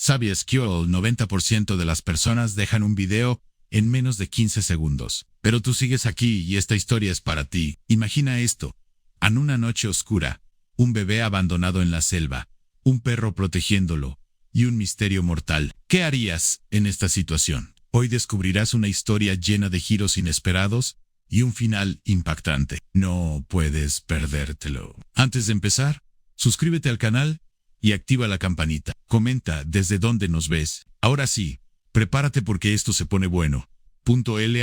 ¿Sabías que el 90% de las personas dejan un video en menos de 15 segundos? Pero tú sigues aquí y esta historia es para ti. Imagina esto. En una noche oscura, un bebé abandonado en la selva, un perro protegiéndolo y un misterio mortal. ¿Qué harías en esta situación? Hoy descubrirás una historia llena de giros inesperados y un final impactante. No puedes perdértelo. Antes de empezar, suscríbete al canal y activa la campanita. Comenta desde dónde nos ves. Ahora sí, prepárate porque esto se pone bueno.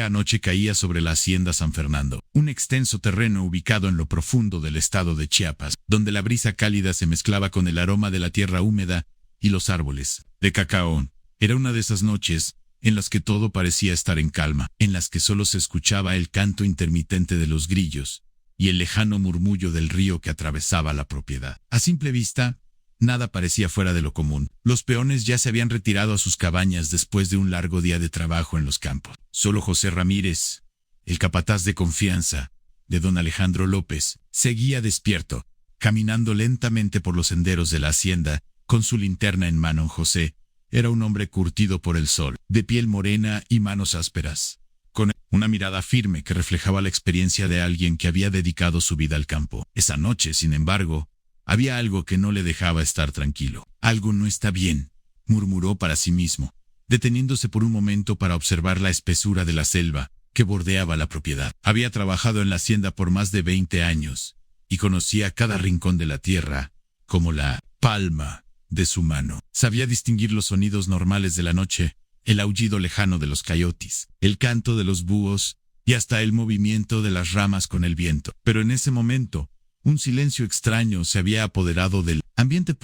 Anoche caía sobre la hacienda San Fernando, un extenso terreno ubicado en lo profundo del estado de Chiapas, donde la brisa cálida se mezclaba con el aroma de la tierra húmeda y los árboles de cacao. Era una de esas noches en las que todo parecía estar en calma, en las que solo se escuchaba el canto intermitente de los grillos y el lejano murmullo del río que atravesaba la propiedad. A simple vista, nada parecía fuera de lo común. Los peones ya se habían retirado a sus cabañas después de un largo día de trabajo en los campos. Solo José Ramírez, el capataz de confianza de don Alejandro López, seguía despierto, caminando lentamente por los senderos de la hacienda, con su linterna en mano. José era un hombre curtido por el sol, de piel morena y manos ásperas, con una mirada firme que reflejaba la experiencia de alguien que había dedicado su vida al campo. Esa noche, sin embargo, había algo que no le dejaba estar tranquilo. Algo no está bien, murmuró para sí mismo, deteniéndose por un momento para observar la espesura de la selva que bordeaba la propiedad. Había trabajado en la hacienda por más de 20 años y conocía cada rincón de la tierra como la palma de su mano. Sabía distinguir los sonidos normales de la noche, el aullido lejano de los coyotes, el canto de los búhos y hasta el movimiento de las ramas con el viento. Pero en ese momento, un silencio extraño se había apoderado del ambiente.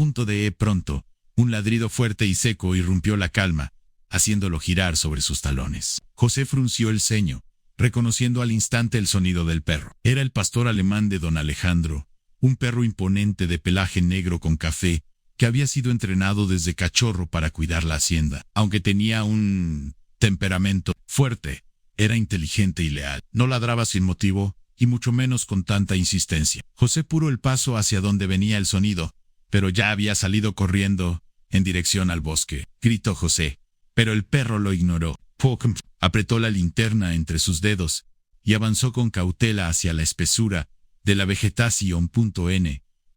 Pronto, un ladrido fuerte y seco irrumpió la calma, haciéndolo girar sobre sus talones. José frunció el ceño, reconociendo al instante el sonido del perro. Era el pastor alemán de don Alejandro, un perro imponente de pelaje negro con café, que había sido entrenado desde cachorro para cuidar la hacienda. Aunque tenía un temperamento fuerte, era inteligente y leal. No ladraba sin motivo, y mucho menos con tanta insistencia. José apuró el paso hacia donde venía el sonido, pero ya había salido corriendo en dirección al bosque. Gritó José, pero el perro lo ignoró. Apretó la linterna entre sus dedos y avanzó con cautela hacia la espesura de la vegetación.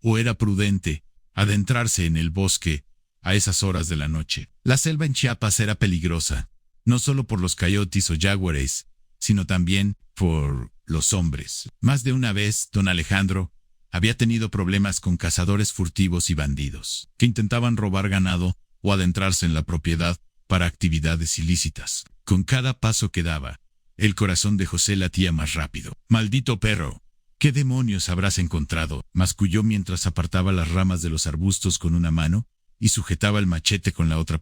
O era prudente adentrarse en el bosque a esas horas de la noche. La selva en Chiapas era peligrosa, no solo por los coyotes o jaguares, sino también por los hombres. Más de una vez, don Alejandro había tenido problemas con cazadores furtivos y bandidos, que intentaban robar ganado o adentrarse en la propiedad para actividades ilícitas. Con cada paso que daba, el corazón de José latía más rápido. «Maldito perro, ¿qué demonios habrás encontrado?», masculló mientras apartaba las ramas de los arbustos con una mano y sujetaba el machete con la otra.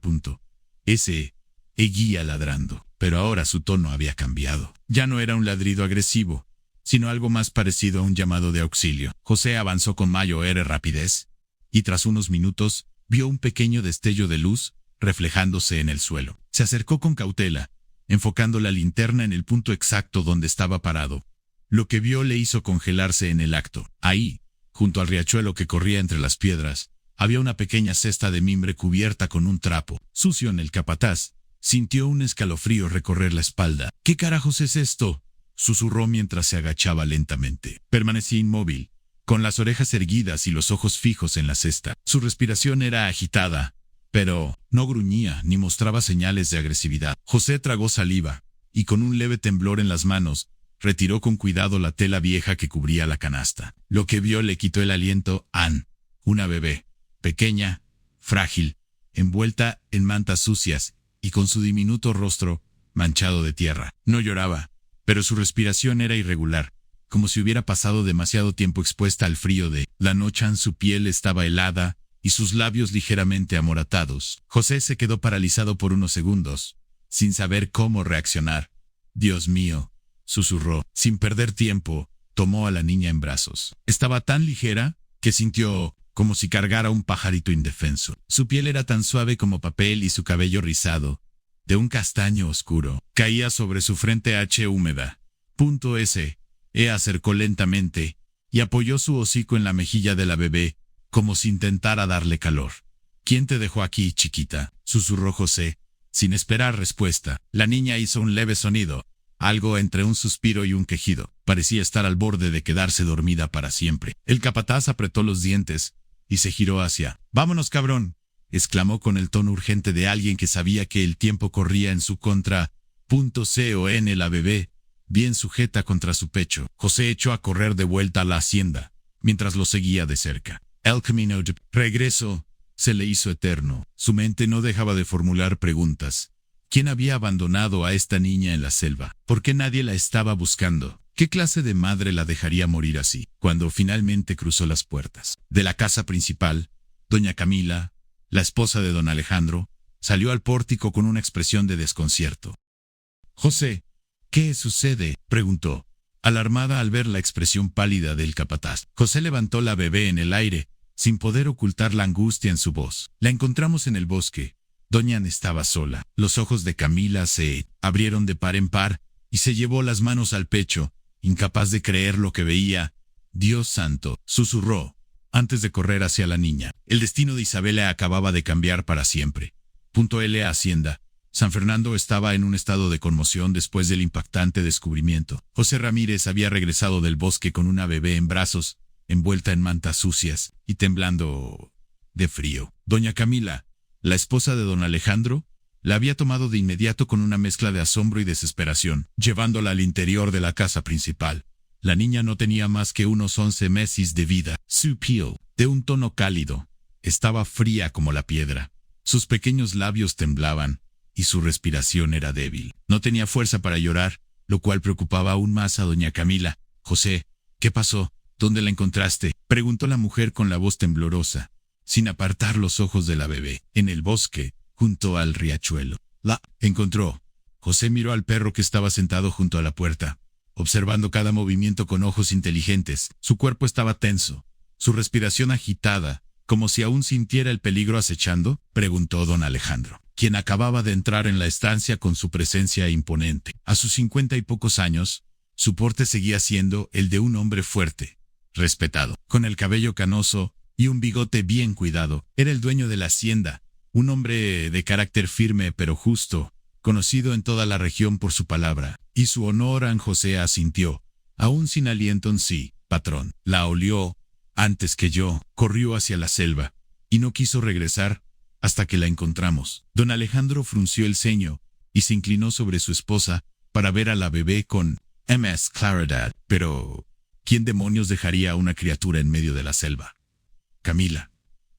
Ese seguía ladrando, pero ahora su tono había cambiado. Ya no era un ladrido agresivo, sino algo más parecido a un llamado de auxilio. José avanzó con mayor rapidez, y tras unos minutos, vio un pequeño destello de luz reflejándose en el suelo. Se acercó con cautela, enfocando la linterna en el punto exacto donde estaba parado. Lo que vio le hizo congelarse en el acto. Ahí, junto al riachuelo que corría entre las piedras, había una pequeña cesta de mimbre cubierta con un trapo sucio. En el capataz sintió un escalofrío recorrer la espalda. «¿Qué carajos es esto?», susurró mientras se agachaba lentamente. Permanecía inmóvil, con las orejas erguidas y los ojos fijos en la cesta. Su respiración era agitada, pero no gruñía ni mostraba señales de agresividad. José tragó saliva, y con un leve temblor en las manos, retiró con cuidado la tela vieja que cubría la canasta. Lo que vio le quitó el aliento. Ann, una bebé, pequeña, frágil, envuelta en mantas sucias y con su diminuto rostro manchado de tierra. No lloraba, pero su respiración era irregular, como si hubiera pasado demasiado tiempo expuesta al frío de la noche. Su piel estaba helada y sus labios ligeramente amoratados. José se quedó paralizado por unos segundos, sin saber cómo reaccionar. «Dios mío», susurró. Sin perder tiempo, tomó a la niña en brazos. Estaba tan ligera que sintió como si cargara un pajarito indefenso. Su piel era tan suave como papel y su cabello rizado, de un castaño oscuro, caía sobre su frente húmeda. Acercó lentamente y apoyó su hocico en la mejilla de la bebé, como si intentara darle calor. «¿Quién te dejó aquí, chiquita?», susurró José, sin esperar respuesta. La niña hizo un leve sonido, algo entre un suspiro y un quejido. Parecía estar al borde de quedarse dormida para siempre. El capataz apretó los dientes y se giró hacia. «¡Vámonos, cabrón!», exclamó con el tono urgente de alguien que sabía que el tiempo corría en su contra. C.O.N. La bebé, bien sujeta contra su pecho. José echó a correr de vuelta a la hacienda, mientras lo seguía de cerca. El camino de regreso se le hizo eterno. Su mente no dejaba de formular preguntas. ¿Quién había abandonado a esta niña en la selva? ¿Por qué nadie la estaba buscando? ¿Qué clase de madre la dejaría morir así? Cuando finalmente cruzó las puertas de la casa principal, doña Camila, la esposa de don Alejandro, salió al pórtico con una expresión de desconcierto. «José, ¿qué sucede?», preguntó, alarmada al ver la expresión pálida del capataz. José levantó la bebé en el aire, sin poder ocultar la angustia en su voz. «La encontramos en el bosque». Doña Ana estaba sola. Los ojos de Camila se abrieron de par en par y se llevó las manos al pecho, incapaz de creer lo que veía. «Dios santo», susurró, antes de correr hacia la niña. El destino de Isabela acababa de cambiar para siempre. L. Hacienda. San Fernando estaba en un estado de conmoción después del impactante descubrimiento. José Ramírez había regresado del bosque con una bebé en brazos, envuelta en mantas sucias y temblando de frío. Doña Camila, la esposa de don Alejandro, la había tomado de inmediato con una mezcla de asombro y desesperación, llevándola al interior de la casa principal. La niña no tenía más que unos 11 meses de vida. Su piel, de un tono cálido, estaba fría como la piedra. Sus pequeños labios temblaban y su respiración era débil. No tenía fuerza para llorar, lo cual preocupaba aún más a doña Camila. «José, ¿qué pasó? ¿Dónde la encontraste?», preguntó la mujer con la voz temblorosa, sin apartar los ojos de la bebé. «En el bosque, junto al riachuelo». «La encontró». José miró al perro que estaba sentado junto a la puerta, observando cada movimiento con ojos inteligentes. Su cuerpo estaba tenso, su respiración agitada, como si aún sintiera el peligro acechando, preguntó don Alejandro, quien acababa de entrar en la estancia con su presencia imponente. A sus 50 y pocos años, su porte seguía siendo el de un hombre fuerte, respetado, con el cabello canoso y un bigote bien cuidado. Era el dueño de la hacienda, un hombre de carácter firme pero justo, conocido en toda la región por su palabra, y su honor. José asintió, aún sin aliento en sí. «Patrón, la olió antes que yo», corrió hacia la selva, y no quiso regresar hasta que la encontramos. Don Alejandro frunció el ceño y se inclinó sobre su esposa para ver a la bebé con más claridad. «Pero, ¿quién demonios dejaría a una criatura en medio de la selva?». Camila,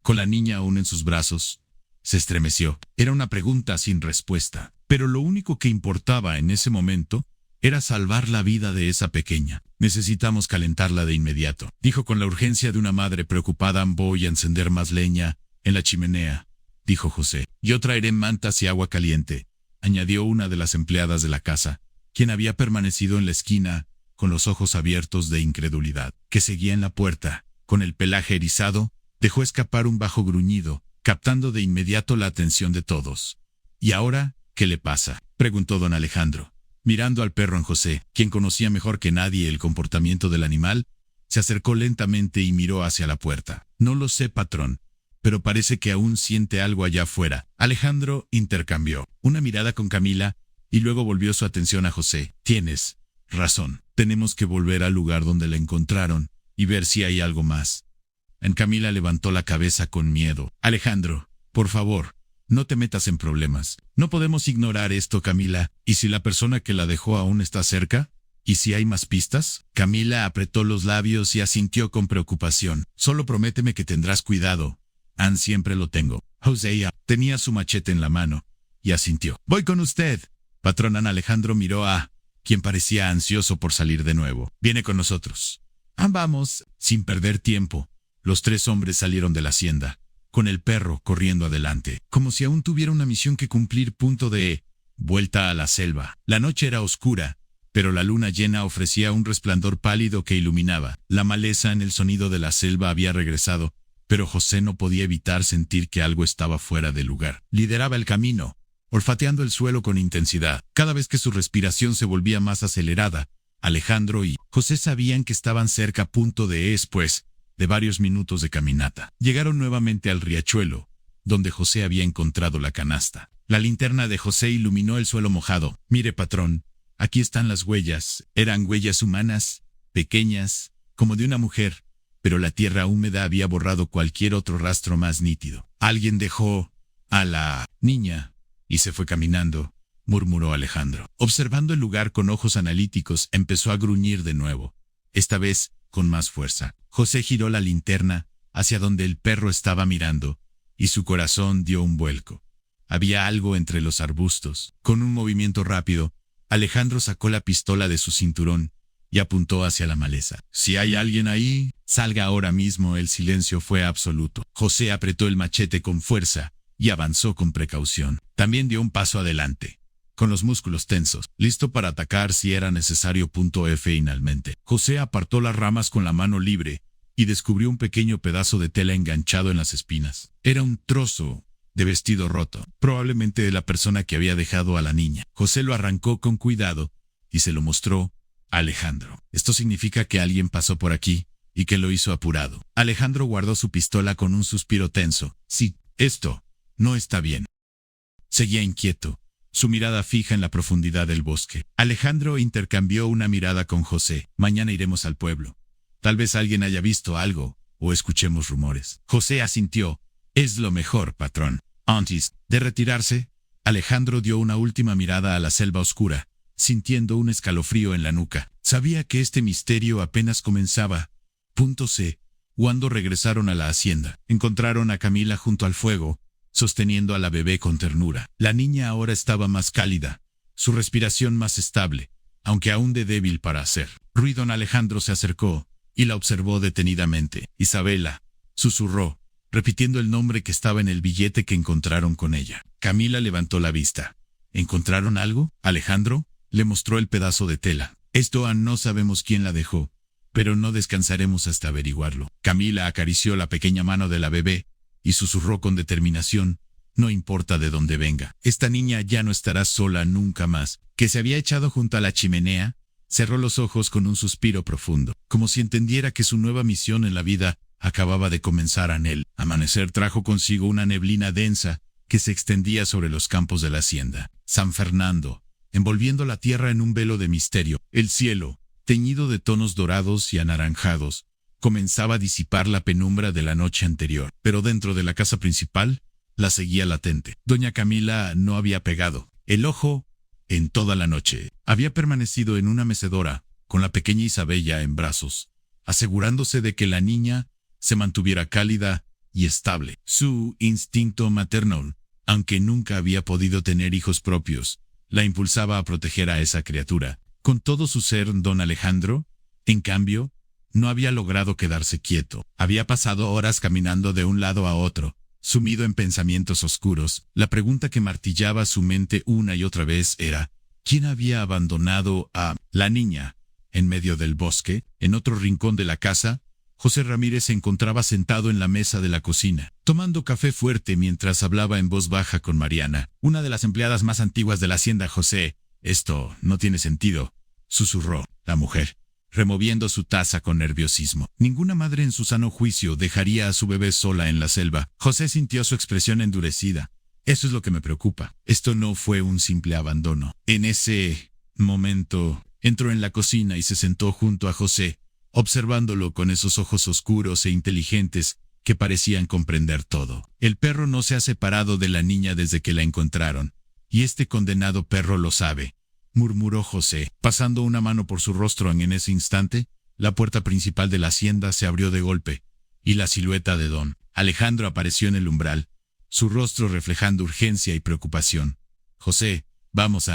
con la niña aún en sus brazos, se estremeció. Era una pregunta sin respuesta, pero lo único que importaba en ese momento era salvar la vida de esa pequeña. «Necesitamos calentarla de inmediato», dijo con la urgencia de una madre preocupada. «Voy a encender más leña en la chimenea», dijo José. «Yo traeré mantas y agua caliente», añadió una de las empleadas de la casa, quien había permanecido en la esquina, con los ojos abiertos de incredulidad, que seguía en la puerta. Con el pelaje erizado, dejó escapar un bajo gruñido, captando de inmediato la atención de todos. «¿Y ahora qué le pasa?», preguntó don Alejandro, mirando al perro en José, quien conocía mejor que nadie el comportamiento del animal. Se acercó lentamente y miró hacia la puerta. «No lo sé, patrón, pero parece que aún siente algo allá afuera». Alejandro intercambió una mirada con Camila y luego volvió su atención a José. «Tienes razón. Tenemos que volver al lugar donde la encontraron y ver si hay algo más». Camila levantó la cabeza con miedo. «Alejandro, por favor, no te metas en problemas. No podemos ignorar esto, Camila. ¿Y si la persona que la dejó aún está cerca? ¿Y si hay más pistas?». Camila apretó los labios y asintió con preocupación. «Solo prométeme que tendrás cuidado». «Siempre lo tengo». José tenía su machete en la mano y asintió. «Voy con usted». Patrón. Alejandro miró a quien parecía ansioso por salir de nuevo. «Viene con nosotros». «Vamos». Sin perder tiempo, los tres hombres salieron de la hacienda, con el perro corriendo adelante, como si aún tuviera una misión que cumplir. De vuelta a la selva. La noche era oscura, pero la luna llena ofrecía un resplandor pálido que iluminaba la maleza. El sonido de la selva había regresado, pero José no podía evitar sentir que algo estaba fuera de lugar. Lideraba el camino, olfateando el suelo con intensidad. Cada vez que su respiración se volvía más acelerada, Alejandro y José sabían que estaban cerca. Después de varios minutos de caminata, llegaron nuevamente al riachuelo, donde José había encontrado la canasta. La linterna de José iluminó el suelo mojado. Mire, patrón, aquí están las huellas. Eran huellas humanas, pequeñas, como de una mujer, pero la tierra húmeda había borrado cualquier otro rastro más nítido. Alguien dejó a la niña y se fue caminando, murmuró Alejandro. Observando el lugar con ojos analíticos, empezó a gruñir de nuevo, esta vez con más fuerza. José giró la linterna hacia donde el perro estaba mirando, y su corazón dio un vuelco. Había algo entre los arbustos. Con un movimiento rápido, Alejandro sacó la pistola de su cinturón y apuntó hacia la maleza. Si hay alguien ahí, salga ahora mismo. El silencio fue absoluto. José apretó el machete con fuerza y avanzó con precaución. También dio un paso adelante, con los músculos tensos, listo para atacar si era necesario. Finalmente, José apartó las ramas con la mano libre y descubrió un pequeño pedazo de tela enganchado en las espinas. Era un trozo de vestido roto, probablemente de la persona que había dejado a la niña. José lo arrancó con cuidado y se lo mostró a Alejandro. Esto significa que alguien pasó por aquí y que lo hizo apurado. Alejandro guardó su pistola con un suspiro tenso. Sí, esto no está bien. Seguía inquieto, su mirada fija en la profundidad del bosque. Alejandro intercambió una mirada con José. Mañana iremos al pueblo. Tal vez alguien haya visto algo o escuchemos rumores. José asintió. Es lo mejor, patrón. Antes de retirarse, Alejandro dio una última mirada a la selva oscura, sintiendo un escalofrío en la nuca. Sabía que este misterio apenas comenzaba. Cuando regresaron a la hacienda, encontraron a Camila junto al fuego, sosteniendo a la bebé con ternura. La niña ahora estaba más cálida, su respiración más estable, aunque aún de débil para hacer ruido. Alejandro se acercó y la observó detenidamente. Isabela, susurró, repitiendo el nombre que estaba en el billete que encontraron con ella. Camila levantó la vista. ¿Encontraron algo? Alejandro le mostró el pedazo de tela. Esto no sabemos quién la dejó, pero no descansaremos hasta averiguarlo. Camila acarició la pequeña mano de la bebé y susurró con determinación. No importa de dónde venga, esta niña ya no estará sola nunca más. Que se había echado junto a la chimenea, cerró los ojos con un suspiro profundo, como si entendiera que su nueva misión en la vida acababa de comenzar. El amanecer trajo consigo una neblina densa que se extendía sobre los campos de la hacienda. San Fernando, envolviendo la tierra en un velo de misterio. El cielo, teñido de tonos dorados y anaranjados, comenzaba a disipar la penumbra de la noche anterior. Pero dentro de la casa principal, la seguía latente. Doña Camila no había pegado el ojo en toda la noche. Había permanecido en una mecedora, con la pequeña Isabella en brazos, asegurándose de que la niña se mantuviera cálida y estable. Su instinto maternal, aunque nunca había podido tener hijos propios, la impulsaba a proteger a esa criatura. Con todo su ser, don Alejandro, en cambio, no había logrado quedarse quieto. Había pasado horas caminando de un lado a otro, sumido en pensamientos oscuros. La pregunta que martillaba su mente una y otra vez era, ¿quién había abandonado a la niña en medio del bosque? En otro rincón de la casa, José Ramírez se encontraba sentado en la mesa de la cocina, tomando café fuerte mientras hablaba en voz baja con Mariana, una de las empleadas más antiguas de la hacienda. José, esto no tiene sentido, susurró la mujer, removiendo su taza con nerviosismo. Ninguna madre en su sano juicio dejaría a su bebé sola en la selva. José sintió su expresión endurecida. Eso es lo que me preocupa. Esto no fue un simple abandono. En ese momento, entró en la cocina y se sentó junto a José, observándolo con esos ojos oscuros e inteligentes que parecían comprender todo. El perro no se ha separado de la niña desde que la encontraron, y este condenado perro lo sabe, murmuró José, pasando una mano por su rostro. En ese instante, la puerta principal de la hacienda se abrió de golpe, y la silueta de don Alejandro apareció en el umbral, su rostro reflejando urgencia y preocupación. José, vamos,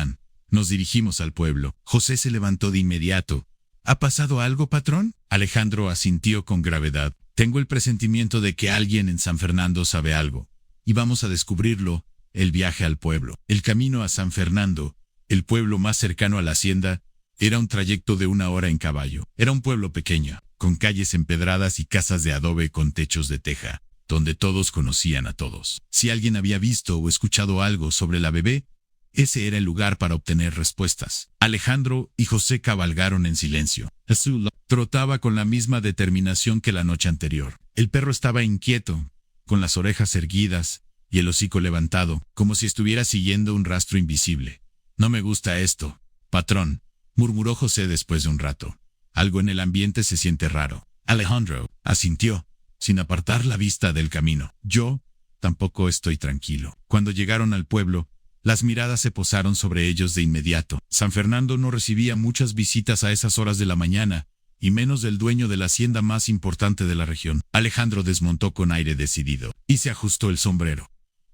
nos dirigimos al pueblo. José se levantó de inmediato. ¿Ha pasado algo, patrón? Alejandro asintió con gravedad. Tengo el presentimiento de que alguien en San Fernando sabe algo, y vamos a descubrirlo. El viaje al pueblo. El camino a San Fernando, el pueblo más cercano a la hacienda, era un trayecto de 1 hora en caballo. Era un pueblo pequeño, con calles empedradas y casas de adobe con techos de teja, donde todos conocían a todos. Si alguien había visto o escuchado algo sobre la bebé, ese era el lugar para obtener respuestas. Alejandro y José cabalgaron en silencio. Azul trotaba con la misma determinación que la noche anterior. El perro estaba inquieto, con las orejas erguidas, y el hocico levantado, como si estuviera siguiendo un rastro invisible. No me gusta esto, patrón, murmuró José después de un rato. Algo en el ambiente se siente raro. Alejandro asintió, sin apartar la vista del camino. Yo tampoco estoy tranquilo. Cuando llegaron al pueblo, las miradas se posaron sobre ellos de inmediato. San Fernando no recibía muchas visitas a esas horas de la mañana, y menos del dueño de la hacienda más importante de la región. Alejandro desmontó con aire decidido, y se ajustó el sombrero.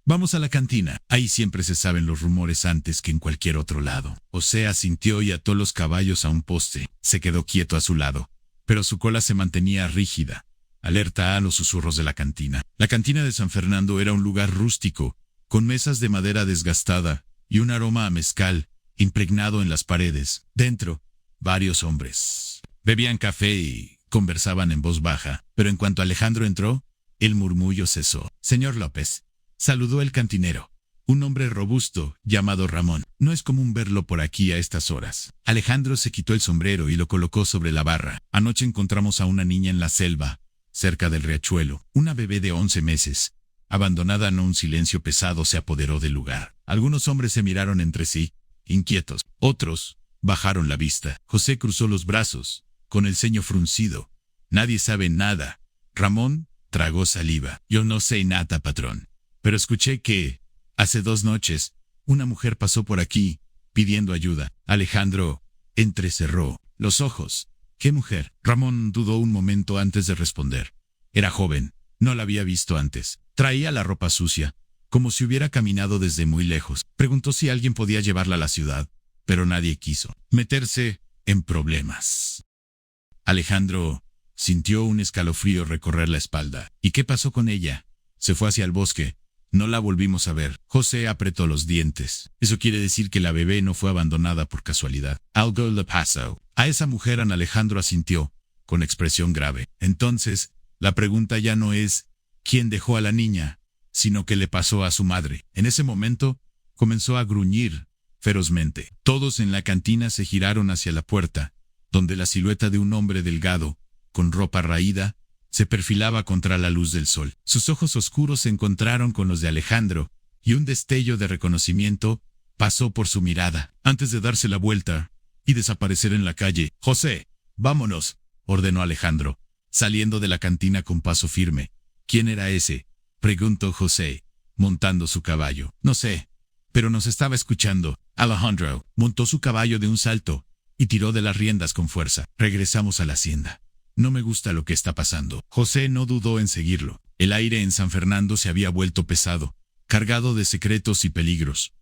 Vamos a la cantina. Ahí siempre se saben los rumores antes que en cualquier otro lado. José asintió y ató los caballos a un poste. Se quedó quieto a su lado, pero su cola se mantenía rígida, alerta a los susurros de la cantina. La cantina de San Fernando era un lugar rústico, con mesas de madera desgastada y un aroma a mezcal impregnado en las paredes. Dentro, varios hombres bebían café y conversaban en voz baja, pero en cuanto Alejandro entró, el murmullo cesó. Señor López, saludó el cantinero, un hombre robusto llamado Ramón. No es común verlo por aquí a estas horas. Alejandro se quitó el sombrero y lo colocó sobre la barra. Anoche encontramos a una niña en la selva, cerca del riachuelo, una bebé de 11 meses. Abandonada, un silencio pesado se apoderó del lugar. Algunos hombres se miraron entre sí, inquietos. Otros bajaron la vista. José cruzó los brazos, con el ceño fruncido. Nadie sabe nada. Ramón tragó saliva. Yo no sé nada, patrón. Pero escuché que, hace 2 noches, una mujer pasó por aquí, pidiendo ayuda. Alejandro entrecerró los ojos. ¿Qué mujer? Ramón dudó un momento antes de responder. Era joven. No la había visto antes. Traía la ropa sucia, como si hubiera caminado desde muy lejos. Preguntó si alguien podía llevarla a la ciudad, pero nadie quiso meterse en problemas. Alejandro sintió un escalofrío recorrer la espalda. ¿Y qué pasó con ella? Se fue hacia el bosque. No la volvimos a ver. José apretó los dientes. Eso quiere decir que la bebé no fue abandonada por casualidad. Algo le pasó. A esa mujer Alejandro asintió, con expresión grave. Entonces, la pregunta ya no es quién dejó a la niña, sino qué le pasó a su madre. En ese momento, comenzó a gruñir ferozmente. Todos en la cantina se giraron hacia la puerta, donde la silueta de un hombre delgado, con ropa raída, se perfilaba contra la luz del sol. Sus ojos oscuros se encontraron con los de Alejandro, y un destello de reconocimiento pasó por su mirada, antes de darse la vuelta y desaparecer en la calle. «José, vámonos», ordenó Alejandro, saliendo de la cantina con paso firme. «¿Quién era ese?», preguntó José, montando su caballo. «No sé, pero nos estaba escuchando». Alejandro montó su caballo de un salto y tiró de las riendas con fuerza. «Regresamos a la hacienda. No me gusta lo que está pasando». José no dudó en seguirlo. El aire en San Fernando se había vuelto pesado, cargado de secretos y peligros.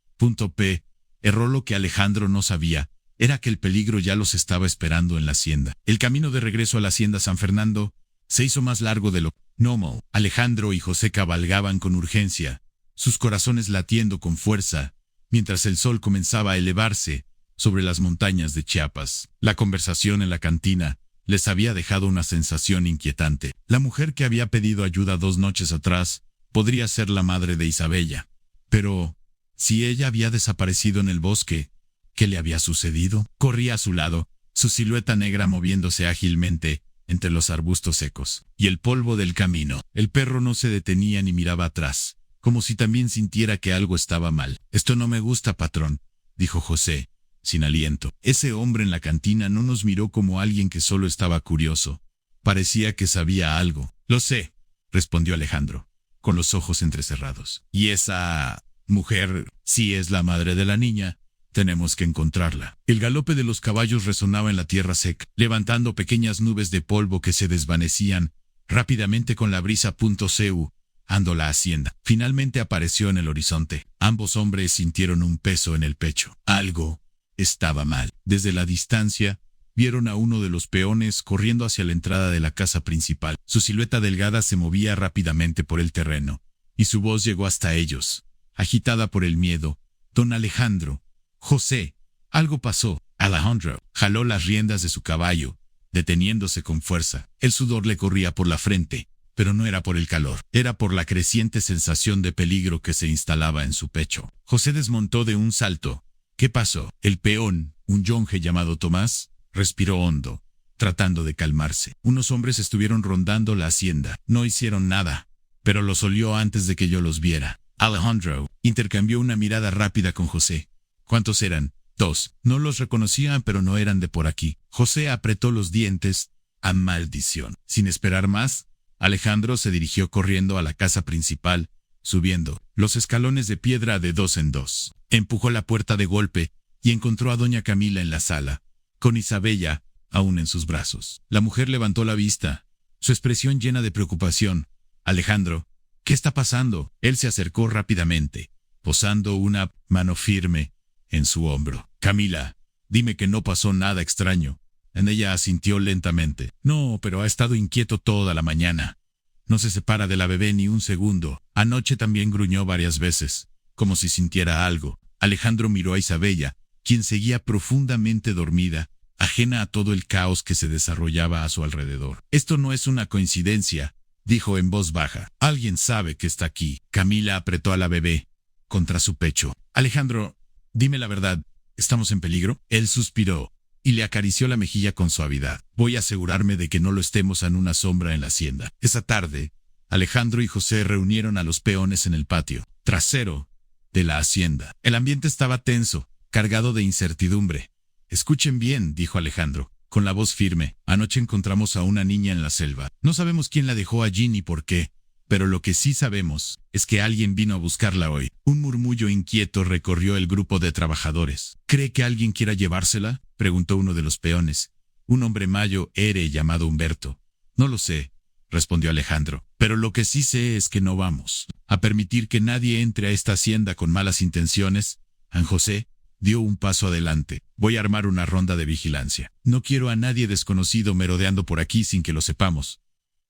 Erró lo que Alejandro no sabía, era que el peligro ya los estaba esperando en la hacienda. El camino de regreso a la hacienda San Fernando se hizo más largo de lo normal. Alejandro y José cabalgaban con urgencia, sus corazones latiendo con fuerza, mientras el sol comenzaba a elevarse sobre las montañas de Chiapas. La conversación en la cantina les había dejado una sensación inquietante. La mujer que había pedido ayuda 2 noches atrás podría ser la madre de Isabella. Pero, si ella había desaparecido en el bosque, ¿qué le había sucedido? Corría a su lado, su silueta negra moviéndose ágilmente entre los arbustos secos y el polvo del camino. El perro no se detenía ni miraba atrás, como si también sintiera que algo estaba mal. «Esto no me gusta, patrón», dijo José, sin aliento. Ese hombre en la cantina no nos miró como alguien que solo estaba curioso. Parecía que sabía algo. «Lo sé», respondió Alejandro, con los ojos entrecerrados. «Y esa mujer, si es la madre de la niña, tenemos que encontrarla». El galope de los caballos resonaba en la tierra seca, levantando pequeñas nubes de polvo que se desvanecían rápidamente con la brisa. Ando la hacienda. Finalmente apareció en el horizonte. Ambos hombres sintieron un peso en el pecho. Algo estaba mal. Desde la distancia, vieron a uno de los peones corriendo hacia la entrada de la casa principal. Su silueta delgada se movía rápidamente por el terreno, y su voz llegó hasta ellos, agitada por el miedo. «Don Alejandro, José, algo pasó». Alejandro jaló las riendas de su caballo, deteniéndose con fuerza. El sudor le corría por la frente, pero no era por el calor, era por la creciente sensación de peligro que se instalaba en su pecho. José desmontó de un salto. «¿Qué pasó?». El peón, un yonje llamado Tomás, respiró hondo, tratando de calmarse. «Unos hombres estuvieron rondando la hacienda. No hicieron nada, pero los olió antes de que yo los viera. Alejandro intercambió una mirada rápida con José. ¿Cuántos eran? 2. No los reconocían, pero no eran de por aquí. José apretó los dientes. ¡A maldición! Sin esperar más, Alejandro se dirigió corriendo a la casa principal, subiendo los escalones de piedra de 2 en 2. Empujó la puerta de golpe y encontró a doña Camila en la sala, con Isabella aún en sus brazos. La mujer levantó la vista, su expresión llena de preocupación. Alejandro, ¿qué está pasando? Él se acercó rápidamente, posando una mano firme en su hombro. Camila, dime que no pasó nada extraño. En ella asintió lentamente. No, pero ha estado inquieto toda la mañana. No se separa de la bebé ni un segundo. Anoche también gruñó varias veces, como si sintiera algo. Alejandro miró a Isabella, quien seguía profundamente dormida, ajena a todo el caos que se desarrollaba a su alrededor. Esto no es una coincidencia, dijo en voz baja. Alguien sabe que está aquí. Camila apretó a la bebé contra su pecho. Alejandro, dime la verdad, ¿estamos en peligro? Él suspiró y le acarició la mejilla con suavidad. Voy a asegurarme de que no lo estemos en una sombra en la hacienda. Esa tarde, Alejandro y José reunieron a los peones en el patio trasero de la hacienda. El ambiente estaba tenso, cargado de incertidumbre. Escuchen bien, dijo Alejandro, con la voz firme. Anoche encontramos a una niña en la selva. No sabemos quién la dejó allí ni por qué, pero lo que sí sabemos es que alguien vino a buscarla hoy. Un murmullo inquieto recorrió el grupo de trabajadores. ¿Cree que alguien quiera llevársela?, preguntó uno de los peones. Un hombre mayo llamado Humberto. No lo sé, respondió Alejandro, pero lo que sí sé es que no vamos a permitir que nadie entre a esta hacienda con malas intenciones. San José dio un paso adelante. Voy a armar una ronda de vigilancia. No quiero a nadie desconocido merodeando por aquí sin que lo sepamos.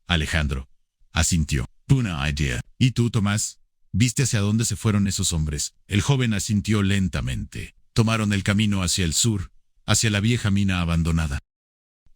Alejandro asintió. Buena idea. ¿Y tú, Tomás? ¿Viste hacia dónde se fueron esos hombres? El joven asintió lentamente. Tomaron el camino hacia el sur, hacia la vieja mina abandonada.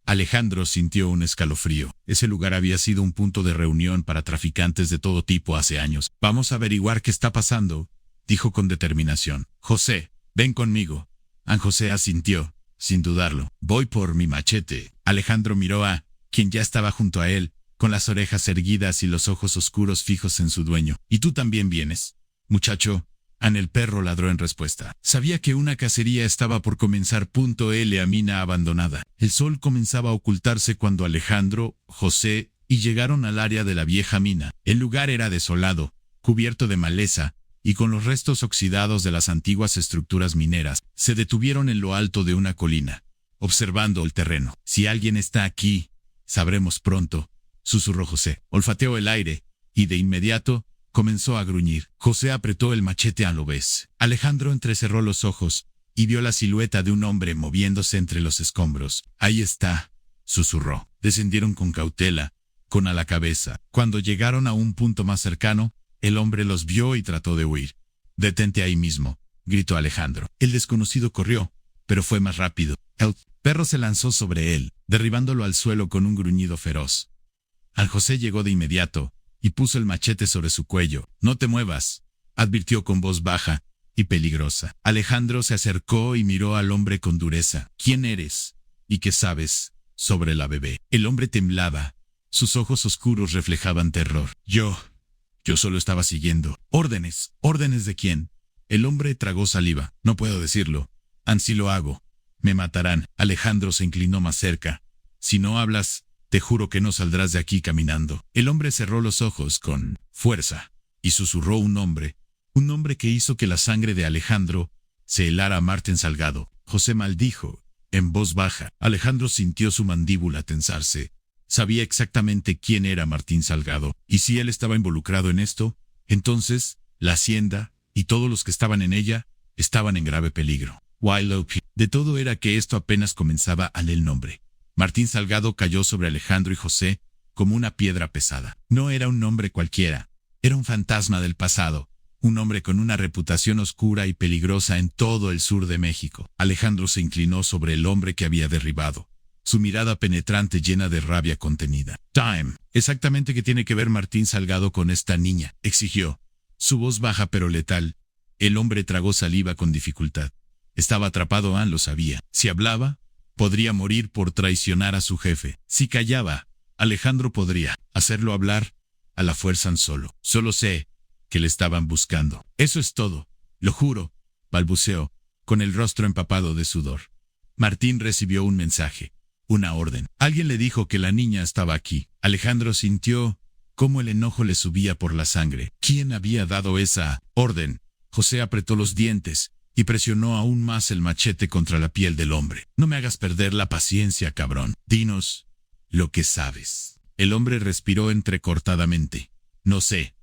Alejandro sintió un escalofrío. Ese lugar había sido un punto de reunión para traficantes de todo tipo hace años. Vamos a averiguar qué está pasando, dijo con determinación. José, ven conmigo. San José asintió, sin dudarlo. Voy por mi machete. Alejandro miró a quien ya estaba junto a él, con las orejas erguidas y los ojos oscuros fijos en su dueño. ¿Y tú también vienes? Muchacho, el perro ladró en respuesta. Sabía que una cacería estaba por comenzar. A mina abandonada. El sol comenzaba a ocultarse cuando Alejandro, José y llegaron al área de la vieja mina. El lugar era desolado, cubierto de maleza, y con los restos oxidados de las antiguas estructuras mineras. Se detuvieron en lo alto de una colina, observando el terreno. Si alguien está aquí, sabremos pronto, susurró José. Olfateó el aire, y de inmediato comenzó a gruñir. José apretó el machete a lo vez. Alejandro entrecerró los ojos y vio la silueta de un hombre moviéndose entre los escombros. Ahí está, susurró. Descendieron con cautela, con a la cabeza. Cuando llegaron a un punto más cercano, el hombre los vio y trató de huir. Detente ahí mismo, gritó Alejandro. El desconocido corrió, pero fue más rápido. El perro se lanzó sobre él, derribándolo al suelo con un gruñido feroz. Al José llegó de inmediato y puso el machete sobre su cuello. No te muevas, advirtió con voz baja y peligrosa. Alejandro se acercó y miró al hombre con dureza. ¿Quién eres? ¿Y qué sabes sobre la bebé? El hombre temblaba. Sus ojos oscuros reflejaban terror. Yo solo estaba siguiendo. ¿Órdenes? ¿Órdenes de quién? El hombre tragó saliva. No puedo decirlo. Ansí lo hago. Me matarán. Alejandro se inclinó más cerca. Si no hablas, te juro que no saldrás de aquí caminando. El hombre cerró los ojos con fuerza y susurró un nombre que hizo que la sangre de Alejandro se helara a Martín Salgado. José maldijo, en voz baja. Alejandro sintió su mandíbula tensarse. Sabía exactamente quién era Martín Salgado, y si él estaba involucrado en esto, entonces la hacienda y todos los que estaban en ella estaban en grave peligro. De todo era que esto apenas comenzaba a leer el nombre. Martín Salgado cayó sobre Alejandro y José como una piedra pesada. No era un nombre cualquiera, era un fantasma del pasado, un hombre con una reputación oscura y peligrosa en todo el sur de México. Alejandro se inclinó sobre el hombre que había derribado, su mirada penetrante llena de rabia contenida. Time. ¿Exactamente qué tiene que ver Martín Salgado con esta niña?, exigió. Su voz baja pero letal. El hombre tragó saliva con dificultad. Estaba atrapado, lo sabía. Si hablaba, podría morir por traicionar a su jefe. Si callaba, Alejandro podría hacerlo hablar a la fuerza solo. Solo sé que le estaban buscando. Eso es todo, lo juro, balbuceó, con el rostro empapado de sudor. Martín recibió un mensaje, una orden. Alguien le dijo que la niña estaba aquí. Alejandro sintió cómo el enojo le subía por la sangre. ¿Quién había dado esa orden? José apretó los dientes y presionó aún más el machete contra la piel del hombre. No me hagas perder la paciencia, cabrón. Dinos lo que sabes. El hombre respiró entrecortadamente. No sé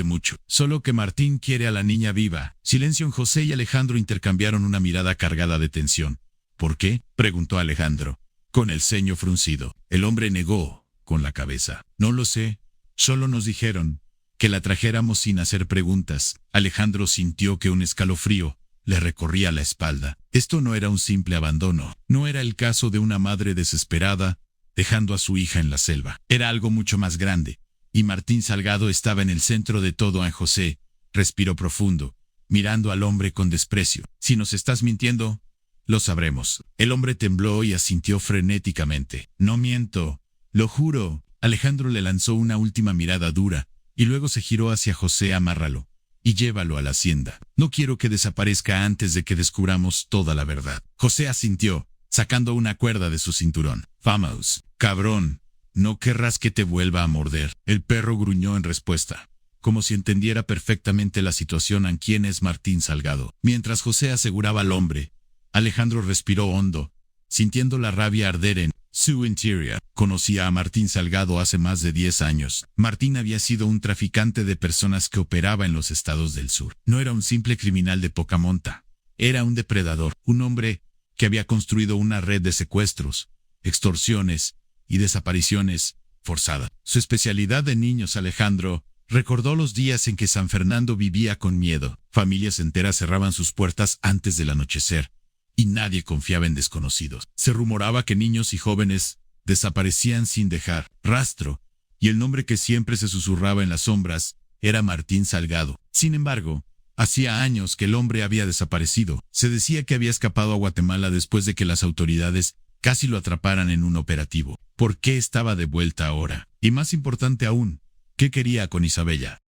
mucho. Solo que Martín quiere a la niña viva. Silencio en José y Alejandro intercambiaron una mirada cargada de tensión. ¿Por qué? Preguntó Alejandro, con el ceño fruncido. El hombre negó con la cabeza. No lo sé. Solo nos dijeron que la trajéramos sin hacer preguntas. Alejandro sintió que un escalofrío le recorría la espalda. Esto no era un simple abandono. No era el caso de una madre desesperada dejando a su hija en la selva. Era algo mucho más grande. Y Martín Salgado estaba en el centro de todo. A José respiró profundo, mirando al hombre con desprecio. Si nos estás mintiendo, lo sabremos. El hombre tembló y asintió frenéticamente. No miento, lo juro. Alejandro le lanzó una última mirada dura, y luego se giró hacia José. Amárralo y llévalo a la hacienda. No quiero que desaparezca antes de que descubramos toda la verdad. José asintió, sacando una cuerda de su cinturón. Vamos, cabrón. No querrás que te vuelva a morder. El perro gruñó en respuesta, como si entendiera perfectamente la situación. ¿A quién es Martín Salgado? Mientras José aseguraba al hombre, Alejandro respiró hondo, sintiendo la rabia arder en su interior. Conocía a Martín Salgado hace más de 10 años. Martín había sido un traficante de personas que operaba en los estados del sur. No era un simple criminal de poca monta. Era un depredador, un hombre que había construido una red de secuestros, extorsiones y desapariciones forzadas. Su especialidad de niños. Alejandro recordó los días en que San Fernando vivía con miedo. Familias enteras cerraban sus puertas antes del anochecer, y nadie confiaba en desconocidos. Se rumoraba que niños y jóvenes desaparecían sin dejar rastro, y el nombre que siempre se susurraba en las sombras era Martín Salgado. Sin embargo, hacía años que el hombre había desaparecido. Se decía que había escapado a Guatemala después de que las autoridades casi lo atraparan en un operativo. ¿Por qué estaba de vuelta ahora? Y más importante aún, ¿qué quería con Isabella?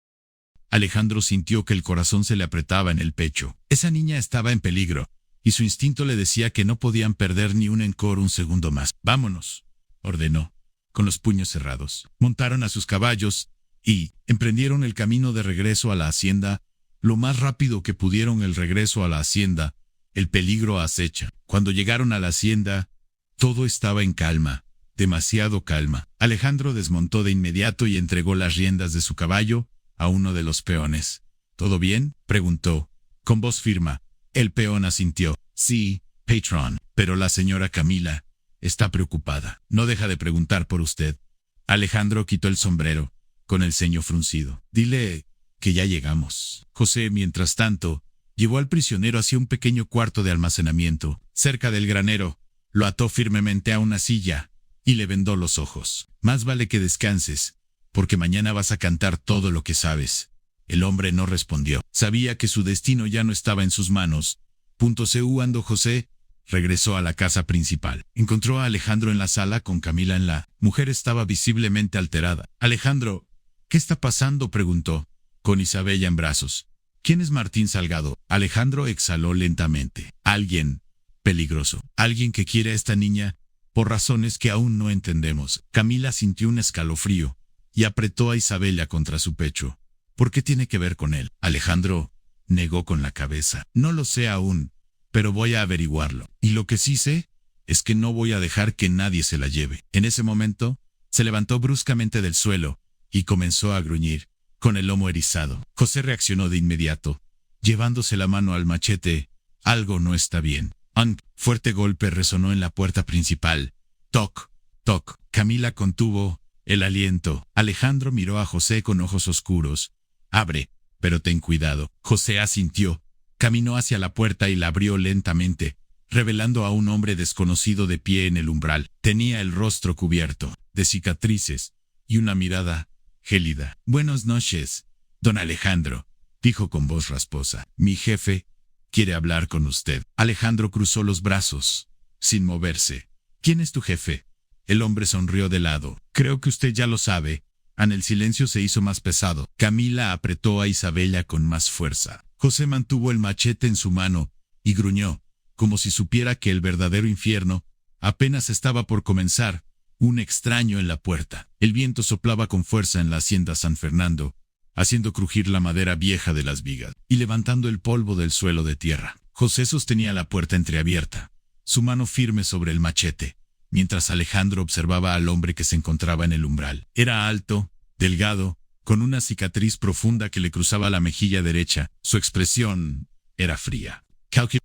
Alejandro sintió que el corazón se le apretaba en el pecho. Esa niña estaba en peligro, y su instinto le decía que no podían perder ni un encore un segundo más. Vámonos, ordenó, con los puños cerrados. Montaron a sus caballos y emprendieron el camino de regreso a la hacienda, lo más rápido que pudieron. El regreso a la hacienda, el peligro acecha. Cuando llegaron a la hacienda, todo estaba en calma, demasiado calma. Alejandro desmontó de inmediato y entregó las riendas de su caballo a uno de los peones. ¿Todo bien?, preguntó, con voz firme. El peón asintió. Sí, patrón, pero la señora Camila está preocupada. No deja de preguntar por usted. Alejandro quitó el sombrero, con el ceño fruncido. Dile que ya llegamos. José, mientras tanto, llevó al prisionero hacia un pequeño cuarto de almacenamiento, cerca del granero. Lo ató firmemente a una silla y le vendó los ojos. Más vale que descanses, porque mañana vas a cantar todo lo que sabes. El hombre no respondió. Sabía que su destino ya no estaba en sus manos. Cuando José regresó a la casa principal, encontró a Alejandro en la sala con Camila en la. Mujer estaba visiblemente alterada. Alejandro, ¿qué está pasando?, preguntó, con Isabella en brazos. ¿Quién es Martín Salgado? Alejandro exhaló lentamente. Alguien peligroso. Alguien que quiere a esta niña, por razones que aún no entendemos. Camila sintió un escalofrío y apretó a Isabella contra su pecho. ¿Por qué tiene que ver con él? Alejandro negó con la cabeza. No lo sé aún, pero voy a averiguarlo. Y lo que sí sé es que no voy a dejar que nadie se la lleve. En ese momento, se levantó bruscamente del suelo y comenzó a gruñir, con el lomo erizado. José reaccionó de inmediato, llevándose la mano al machete. Algo no está bien. Un fuerte golpe resonó en la puerta principal. Toc, toc. Camila contuvo el aliento. Alejandro miró a José con ojos oscuros. Abre, pero ten cuidado. José asintió. Caminó hacia la puerta y la abrió lentamente, revelando a un hombre desconocido de pie en el umbral. Tenía el rostro cubierto de cicatrices y una mirada gélida. Buenas noches, don Alejandro, dijo con voz rasposa. Mi jefe quiere hablar con usted. Alejandro cruzó los brazos, sin moverse. ¿Quién es tu jefe? El hombre sonrió de lado. Creo que usted ya lo sabe. El silencio se hizo más pesado. Camila apretó a Isabella con más fuerza. José mantuvo el machete en su mano y gruñó, como si supiera que el verdadero infierno apenas estaba por comenzar. Un extraño en la puerta. El viento soplaba con fuerza en la hacienda San Fernando, haciendo crujir la madera vieja de las vigas y levantando el polvo del suelo de tierra. José sostenía la puerta entreabierta, su mano firme sobre el machete, mientras Alejandro observaba al hombre que se encontraba en el umbral. Era alto, delgado, con una cicatriz profunda que le cruzaba la mejilla derecha. Su expresión era fría.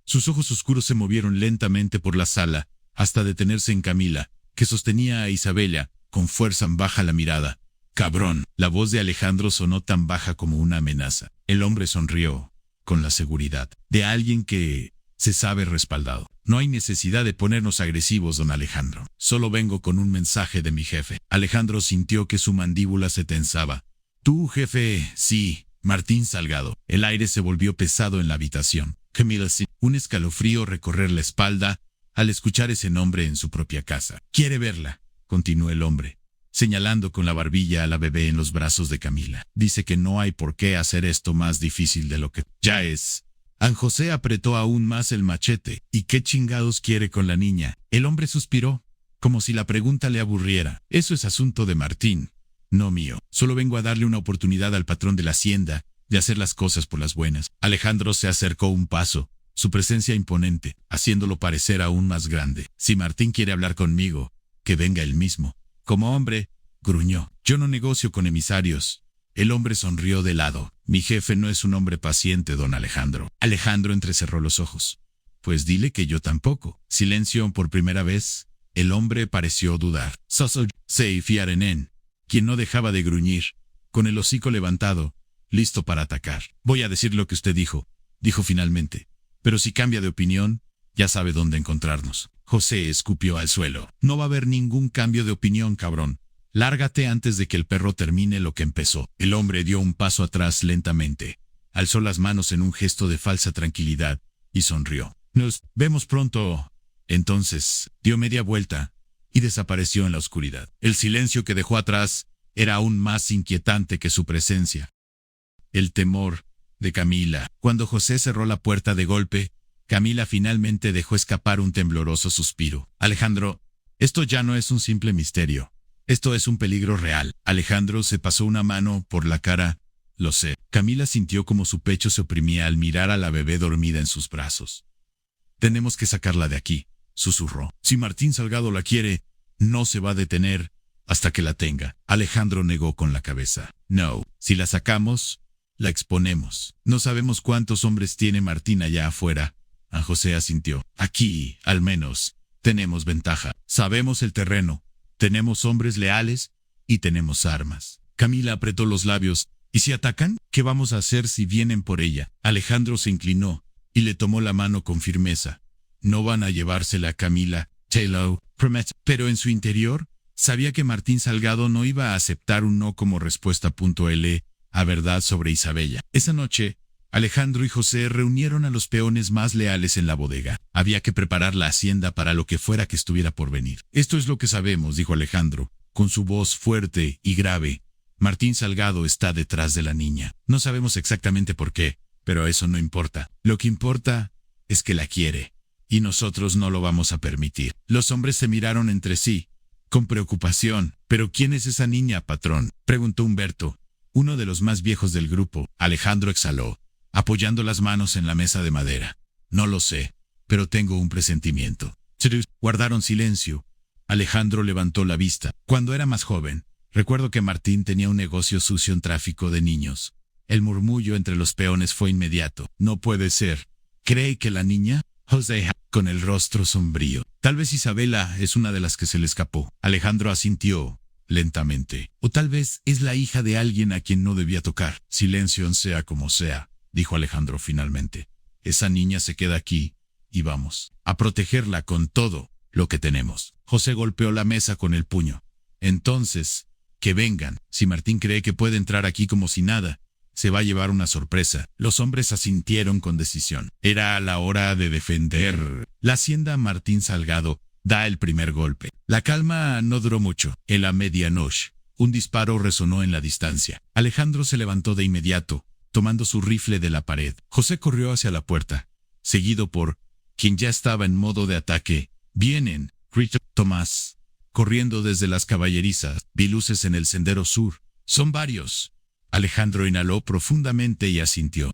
Sus ojos oscuros se movieron lentamente por la sala, hasta detenerse en Camila, que sostenía a Isabella, con fuerza baja la mirada. «Cabrón». La voz de Alejandro sonó tan baja como una amenaza. El hombre sonrió, con la seguridad de alguien que se sabe respaldado. «No hay necesidad de ponernos agresivos, don Alejandro. Solo vengo con un mensaje de mi jefe». Alejandro sintió que su mandíbula se tensaba. «¿Tú, jefe?» «Sí, Martín Salgado». El aire se volvió pesado en la habitación. Camila sintió un escalofrío recorrer la espalda al escuchar ese nombre en su propia casa. «¿Quiere verla?», continuó el hombre, señalando con la barbilla a la bebé en los brazos de Camila. «Dice que no hay por qué hacer esto más difícil de lo que ya es». An José apretó aún más el machete. «¿Y qué chingados quiere con la niña?». El hombre suspiró, como si la pregunta le aburriera. «Eso es asunto de Martín, no mío. Solo vengo a darle una oportunidad al patrón de la hacienda de hacer las cosas por las buenas». Alejandro se acercó un paso, su presencia imponente, haciéndolo parecer aún más grande. «Si Martín quiere hablar conmigo, que venga él mismo». Como hombre, gruñó. «Yo no negocio con emisarios». El hombre sonrió de lado. «Mi jefe no es un hombre paciente, don Alejandro». Alejandro entrecerró los ojos. «Pues dile que yo tampoco». Silencio por primera vez. El hombre pareció dudar. «Soso Seifiarenen», quien no dejaba de gruñir, con el hocico levantado, listo para atacar. «Voy a decir lo que usted dijo», dijo finalmente. «Pero si cambia de opinión, ya sabe dónde encontrarnos». José escupió al suelo. «No va a haber ningún cambio de opinión, cabrón. Lárgate antes de que el perro termine lo que empezó». El hombre dio un paso atrás lentamente, alzó las manos en un gesto de falsa tranquilidad y sonrió. «Nos vemos pronto». Entonces dio media vuelta y desapareció en la oscuridad. El silencio que dejó atrás era aún más inquietante que su presencia. El temor de Camila. Cuando José cerró la puerta de golpe, Camila finalmente dejó escapar un tembloroso suspiro. «Alejandro, esto ya no es un simple misterio. Esto es un peligro real». Alejandro se pasó una mano por la cara. «Lo sé». Camila sintió como su pecho se oprimía al mirar a la bebé dormida en sus brazos. «Tenemos que sacarla de aquí», susurró. «Si Martín Salgado la quiere, no se va a detener hasta que la tenga». Alejandro negó con la cabeza. «No, si la sacamos, la exponemos. No sabemos cuántos hombres tiene Martín allá afuera». An José asintió. «Aquí, al menos, tenemos ventaja. Sabemos el terreno, tenemos hombres leales y tenemos armas». Camila apretó los labios. «¿Y si atacan? ¿Qué vamos a hacer si vienen por ella?». Alejandro se inclinó y le tomó la mano con firmeza. «No van a llevársela a Camila, Taylor, prometo». Pero en su interior, sabía que Martín Salgado no iba a aceptar un no como respuesta. A verdad sobre Isabella. Esa noche, Alejandro y José reunieron a los peones más leales en la bodega. Había que preparar la hacienda para lo que fuera que estuviera por venir. «Esto es lo que sabemos», dijo Alejandro, con su voz fuerte y grave. «Martín Salgado está detrás de la niña. No sabemos exactamente por qué, pero eso no importa. Lo que importa es que la quiere, y nosotros no lo vamos a permitir». Los hombres se miraron entre sí, con preocupación. «¿Pero quién es esa niña, patrón?», preguntó Humberto, uno de los más viejos del grupo. Alejandro exhaló, apoyando las manos en la mesa de madera. «No lo sé, pero tengo un presentimiento». Guardaron silencio. Alejandro levantó la vista. «Cuando era más joven, recuerdo que Martín tenía un negocio sucio en tráfico de niños». El murmullo entre los peones fue inmediato. «No puede ser. ¿Cree que la niña?». José, con el rostro sombrío. «Tal vez Isabela es una de las que se le escapó». Alejandro asintió lentamente. «O tal vez es la hija de alguien a quien no debía tocar». «Silencio, sea como sea», dijo Alejandro finalmente. «Esa niña se queda aquí y vamos a protegerla con todo lo que tenemos». José golpeó la mesa con el puño. «Entonces, que vengan. Si Martín cree que puede entrar aquí como si nada, se va a llevar una sorpresa». Los hombres asintieron con decisión. Era la hora de defender la hacienda. Martín Salgado da el primer golpe. La calma no duró mucho. En la medianoche, Un disparo resonó en la distancia. Alejandro se levantó de inmediato, tomando su rifle de la pared. José corrió hacia la puerta, seguido por quien ya estaba en modo de ataque. «Vienen», gritó Tomás, corriendo desde las caballerizas. Vi luces en el sendero sur. «Son varios». Alejandro inhaló profundamente y asintió.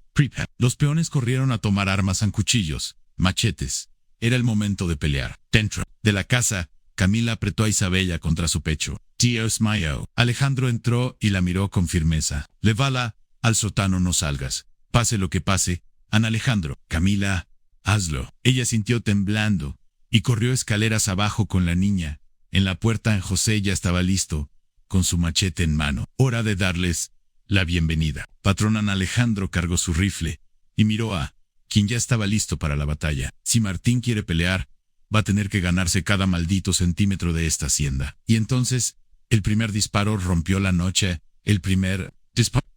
Los peones corrieron a tomar armas and cuchillos, machetes. Era el momento de pelear. Dentro de la casa, Camila apretó a Isabella contra su pecho. Dios mío. Alejandro entró y la miró con firmeza. «Lévala al sótano, no salgas. Pase lo que pase. Ana Alejandro». «Camila, hazlo». Ella sintió temblando y corrió escaleras abajo con la niña. En la puerta José ya estaba listo, con su machete en mano. Hora de darles la bienvenida. Patrón Ana Alejandro cargó su rifle y miró a quien ya estaba listo para la batalla. Si Martín quiere pelear, va a tener que ganarse cada maldito centímetro de esta hacienda. Y entonces, el primer disparo rompió la noche. El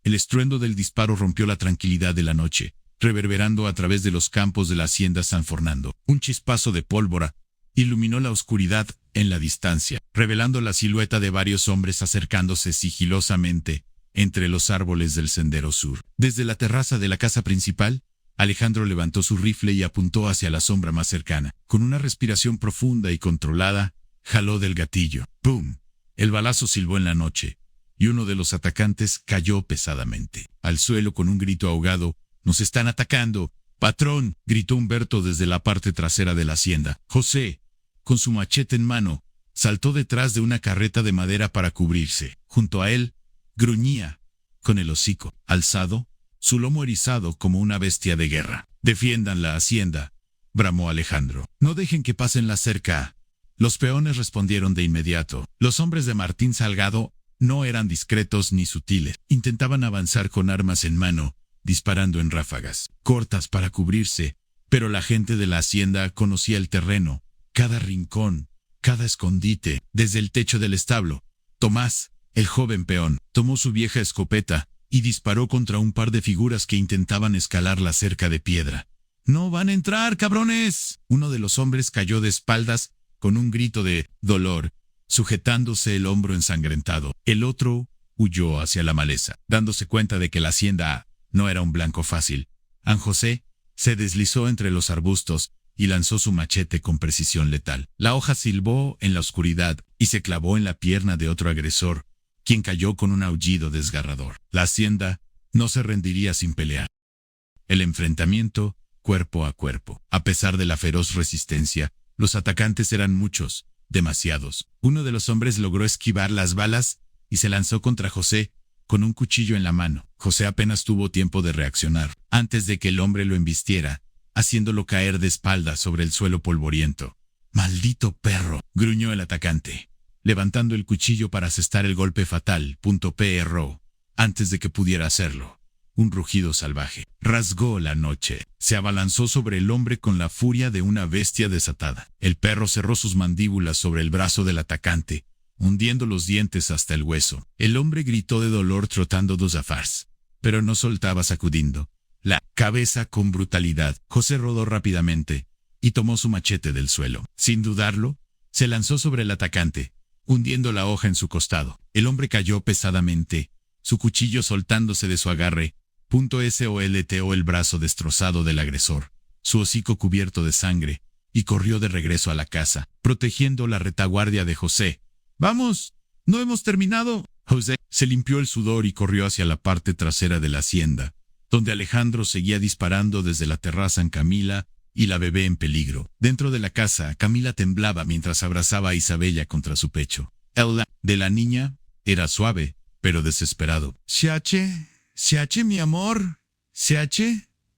estruendo del disparo rompió la tranquilidad de la noche, reverberando a través de los campos de la hacienda San Fernando. Un chispazo de pólvora iluminó la oscuridad en la distancia, revelando la silueta de varios hombres acercándose sigilosamente entre los árboles del sendero sur. Desde la terraza de la casa principal, Alejandro levantó su rifle y apuntó hacia la sombra más cercana. Con una respiración profunda y controlada, jaló del gatillo. ¡Pum! El balazo silbó en la noche, y uno de los atacantes cayó pesadamente al suelo con un grito ahogado. «¡Nos están atacando! ¡Patrón!», gritó Humberto desde la parte trasera de la hacienda. José, con su machete en mano, saltó detrás de una carreta de madera para cubrirse. Junto a él, gruñía, con el hocico alzado, su lomo erizado como una bestia de guerra. «¡Defiendan la hacienda!», bramó Alejandro. «No dejen que pasen la cerca». Los peones respondieron de inmediato. Los hombres de Martín Salgado no eran discretos ni sutiles. Intentaban avanzar con armas en mano, disparando en ráfagas cortas para cubrirse, pero la gente de la hacienda conocía el terreno, cada rincón, cada escondite. Desde el techo del establo, Tomás, el joven peón, tomó su vieja escopeta y disparó contra un par de figuras que intentaban escalar la cerca de piedra. «¡No van a entrar, cabrones!». Uno de los hombres cayó de espaldas con un grito de dolor, sujetándose el hombro ensangrentado. El otro huyó hacia la maleza, dándose cuenta de que la hacienda no era un blanco fácil. An José se deslizó entre los arbustos y lanzó su machete con precisión letal. La hoja silbó en la oscuridad y se clavó en la pierna de otro agresor, quien cayó con un aullido desgarrador. La hacienda no se rendiría sin pelear. El enfrentamiento, cuerpo a cuerpo. A pesar de la feroz resistencia, los atacantes eran muchos, demasiados. Uno de los hombres logró esquivar las balas y se lanzó contra José, con un cuchillo en la mano. José apenas tuvo tiempo de reaccionar, antes de que el hombre lo embistiera, haciéndolo caer de espaldas sobre el suelo polvoriento. «¡Maldito perro!», gruñó el atacante, levantando el cuchillo para asestar el golpe fatal. Perro. Antes de que pudiera hacerlo, un rugido salvaje rasgó la noche. Se abalanzó sobre el hombre con la furia de una bestia desatada. El perro cerró sus mandíbulas sobre el brazo del atacante, hundiendo los dientes hasta el hueso. El hombre gritó de dolor trotando dos afars, pero no soltaba sacudiendo la cabeza con brutalidad. José rodó rápidamente y tomó su machete del suelo. Sin dudarlo, se lanzó sobre el atacante, hundiendo la hoja en su costado. El hombre cayó pesadamente, su cuchillo soltándose de su agarre. Soltó el brazo destrozado del agresor, su hocico cubierto de sangre, y corrió de regreso a la casa, protegiendo la retaguardia de José. «¡Vamos! ¡No hemos terminado!». José se limpió el sudor y corrió hacia la parte trasera de la hacienda, donde Alejandro seguía disparando desde la terraza en Camila y la bebé en peligro. Dentro de la casa, Camila temblaba mientras abrazaba a Isabella contra su pecho. El de la niña era suave, pero desesperado. «¿Se mi amor? ¿Se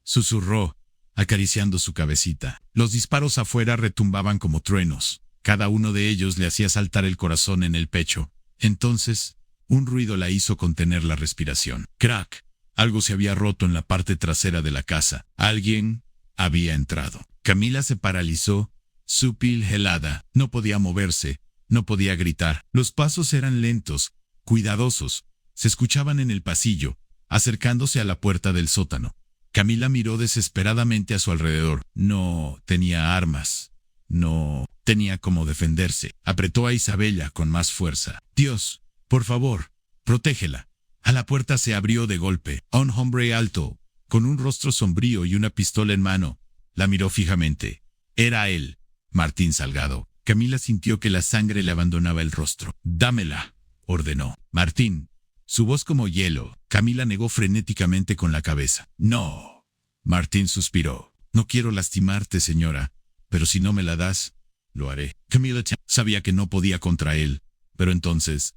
susurró, acariciando su cabecita. Los disparos afuera retumbaban como truenos. Cada uno de ellos le hacía saltar el corazón en el pecho. Entonces, un ruido la hizo contener la respiración. ¡Crack! Algo se había roto en la parte trasera de la casa. Alguien había entrado. Camila se paralizó, su piel helada. No podía moverse, no podía gritar. Los pasos eran lentos, cuidadosos. Se escuchaban en el pasillo, acercándose a la puerta del sótano. Camila miró desesperadamente a su alrededor. No tenía armas. No tenía cómo defenderse. Apretó a Isabella con más fuerza. «Dios, Por favor, protégela. A la puerta se abrió de golpe. Un hombre alto, con un rostro sombrío y una pistola en mano, la miró fijamente. Era él, Martín Salgado. Camila sintió que la sangre le abandonaba el rostro. «Dámela», ordenó. Martín, su voz como hielo. Camila negó frenéticamente con la cabeza. «No». Martín suspiró. «No quiero lastimarte, señora, pero si no me la das, lo haré». Camila sabía que no podía contra él, pero entonces...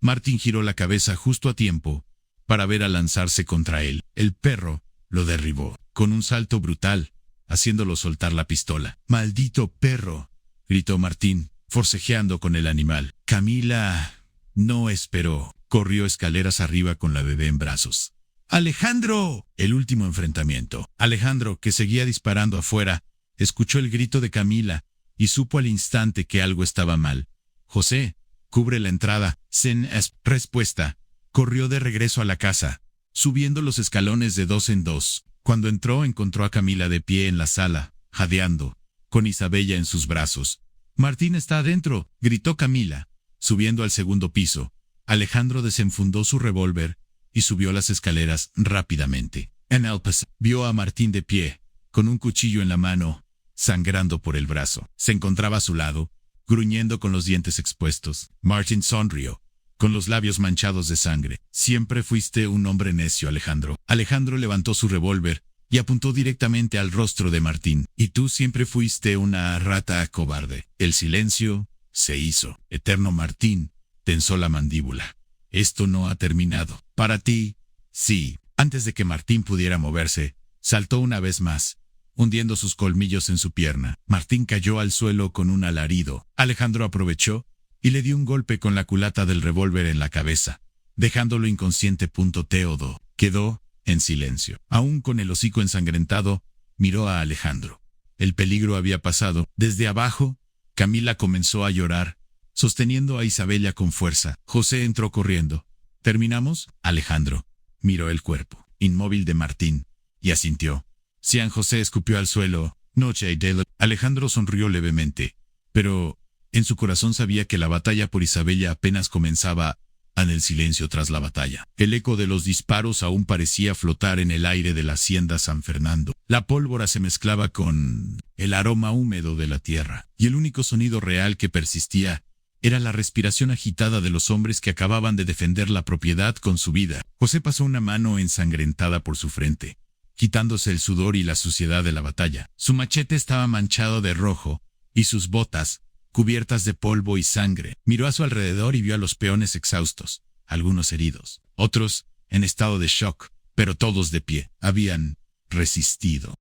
Martín giró la cabeza justo a tiempo para ver a lanzarse contra él. El perro lo derribó con un salto brutal, haciéndolo soltar la pistola. «¡Maldito perro!», gritó Martín, forcejeando con el animal. Camila no esperó. Corrió escaleras arriba con la bebé en brazos. «¡Alejandro!». El último enfrentamiento. Alejandro, que seguía disparando afuera, escuchó el grito de Camila y supo al instante que algo estaba mal. «José, cubre la entrada». Sin respuesta, corrió de regreso a la casa, subiendo los escalones de 2 en 2. Cuando entró, encontró a Camila de pie en la sala, jadeando, con Isabella en sus brazos. «Martín está adentro», gritó Camila, subiendo al segundo piso. Alejandro desenfundó su revólver y subió las escaleras rápidamente. En el pasillo vio a Martín de pie, con un cuchillo en la mano, sangrando por el brazo. Se encontraba a su lado, gruñendo con los dientes expuestos. Martín sonrió, con los labios manchados de sangre. «Siempre fuiste un hombre necio, Alejandro». Alejandro levantó su revólver y apuntó directamente al rostro de Martín. «Y tú siempre fuiste una rata cobarde». El silencio se hizo. Eterno. Martín tensó la mandíbula. «Esto no ha terminado». «Para ti, sí». Antes de que Martín pudiera moverse, saltó una vez más, hundiendo sus colmillos en su pierna. Martín cayó al suelo con un alarido. Alejandro aprovechó y le dio un golpe con la culata del revólver en la cabeza, dejándolo inconsciente. Teodo quedó en silencio. Aún con el hocico ensangrentado, miró a Alejandro. El peligro había pasado. Desde abajo, Camila comenzó a llorar, sosteniendo a Isabella con fuerza. José entró corriendo. «¿Terminamos?». Alejandro miró el cuerpo inmóvil de Martín y asintió. San José escupió al suelo. «Noche de la...». Alejandro sonrió levemente, pero en su corazón sabía que la batalla por Isabella apenas comenzaba. En el silencio tras la batalla, el eco de los disparos aún parecía flotar en el aire de la hacienda San Fernando. La pólvora se mezclaba con el aroma húmedo de la tierra, y el único sonido real que persistía era la respiración agitada de los hombres que acababan de defender la propiedad con su vida. José pasó una mano ensangrentada por su frente, quitándose el sudor y la suciedad de la batalla. Su machete estaba manchado de rojo, y sus botas, cubiertas de polvo y sangre. Miró a su alrededor y vio a los peones exhaustos, algunos heridos, otros en estado de shock, pero todos de pie. Habían resistido.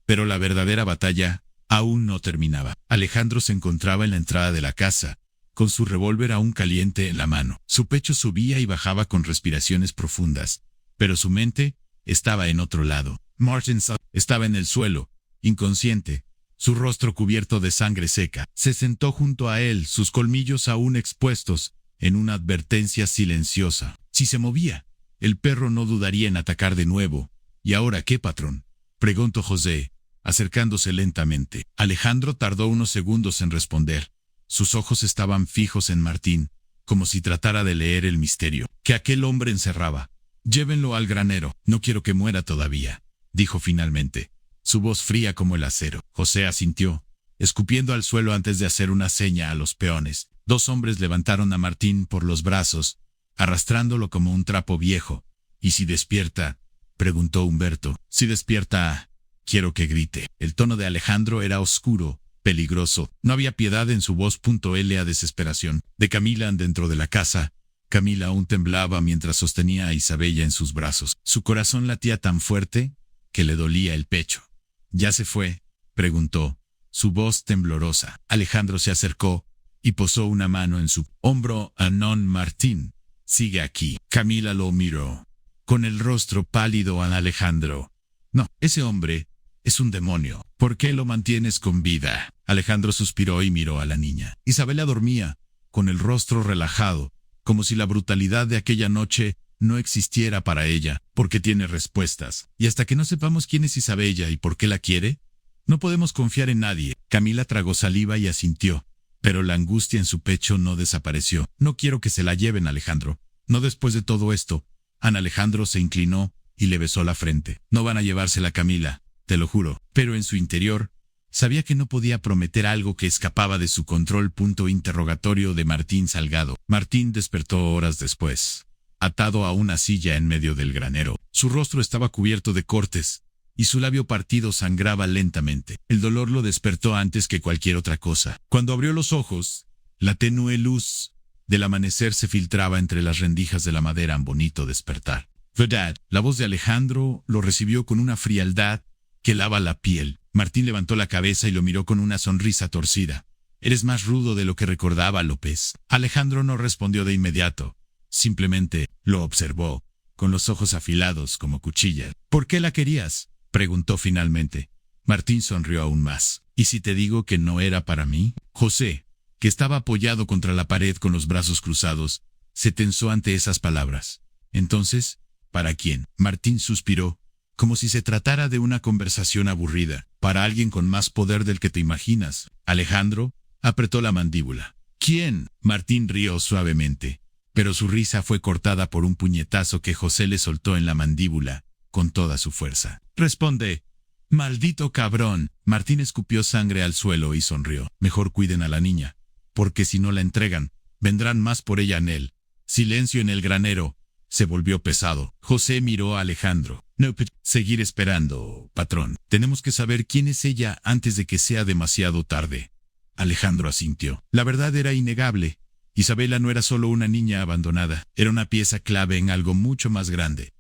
Pero la verdadera batalla aún no terminaba. Alejandro se encontraba en la entrada de la casa, con su revólver aún caliente en la mano. Su pecho subía y bajaba con respiraciones profundas, pero su mente estaba en otro lado. Martin estaba en el suelo, inconsciente, su rostro cubierto de sangre seca. Se sentó junto a él, sus colmillos aún expuestos, en una advertencia silenciosa. Si se movía, el perro no dudaría en atacar de nuevo. «¿Y ahora qué, patrón?», preguntó José, acercándose lentamente. Alejandro tardó unos segundos en responder. Sus ojos estaban fijos en Martín, como si tratara de leer el misterio que aquel hombre encerraba. «Llévenlo al granero. No quiero que muera todavía», dijo finalmente, su voz fría como el acero. José asintió, escupiendo al suelo antes de hacer una seña a los peones. 2 hombres levantaron a Martín por los brazos, arrastrándolo como un trapo viejo. «¿Y si despierta?», preguntó Humberto. «Si despierta, quiero que grite». El tono de Alejandro era oscuro, peligroso. No había piedad en su voz. A desesperación. De Camila dentro de la casa. Camila aún temblaba mientras sostenía a Isabella en sus brazos. Su corazón latía tan fuerte que le dolía el pecho. «¿Ya se fue?», preguntó, su voz temblorosa. Alejandro se acercó y posó una mano en su hombro. «Anon, Martín, sigue aquí». Camila lo miró, con el rostro pálido a Alejandro. «No, ese hombre es un demonio. ¿Por qué lo mantienes con vida?». Alejandro suspiró y miró a la niña. Isabela dormía, con el rostro relajado, como si la brutalidad de aquella noche no existiera para ella, porque tiene respuestas. Y hasta que no sepamos quién es Isabella y por qué la quiere, no podemos confiar en nadie. Camila tragó saliva y asintió, Pero la angustia en su pecho no desapareció. No quiero que se la lleven, Alejandro. No después de todo esto. Ana Alejandro se inclinó y le besó la frente. No van a llevársela, Camila, te lo juro. Pero en su interior, sabía que no podía prometer algo que escapaba de su control. Interrogatorio de Martín Salgado. Martín despertó horas después, atado a una silla en medio del granero. Su rostro estaba cubierto de cortes, y su labio partido sangraba lentamente. El dolor lo despertó antes que cualquier otra cosa. Cuando abrió los ojos, la tenue luz del amanecer se filtraba entre las rendijas de la madera. Un bonito despertar, ¿verdad? La voz de Alejandro lo recibió con una frialdad que helaba la piel. Martín levantó la cabeza y lo miró con una sonrisa torcida. Eres más rudo de lo que recordaba, López. Alejandro no respondió de inmediato. Simplemente lo observó, con los ojos afilados como cuchillas. ¿Por qué la querías?, preguntó finalmente. Martín sonrió aún más. ¿Y si te digo que no era para mí? José, que estaba apoyado contra la pared con los brazos cruzados, se tensó ante esas palabras. Entonces, ¿para quién? Martín suspiró, como si se tratara de una conversación aburrida. Para alguien con más poder del que te imaginas. Alejandro apretó la mandíbula. ¿Quién? Martín rió suavemente, pero su risa fue cortada por un puñetazo que José le soltó en la mandíbula con toda su fuerza. Responde, maldito cabrón. Martín escupió sangre al suelo y sonrió. Mejor cuiden a la niña, porque si no la entregan, vendrán más por ella. En él. Silencio en el granero. Se volvió pesado. José miró a Alejandro. No, seguir esperando, patrón. Tenemos que saber quién es ella antes de que sea demasiado tarde. Alejandro asintió. La verdad era innegable. Isabela no era solo una niña abandonada, era una pieza clave en algo mucho más grande.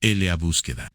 La búsqueda.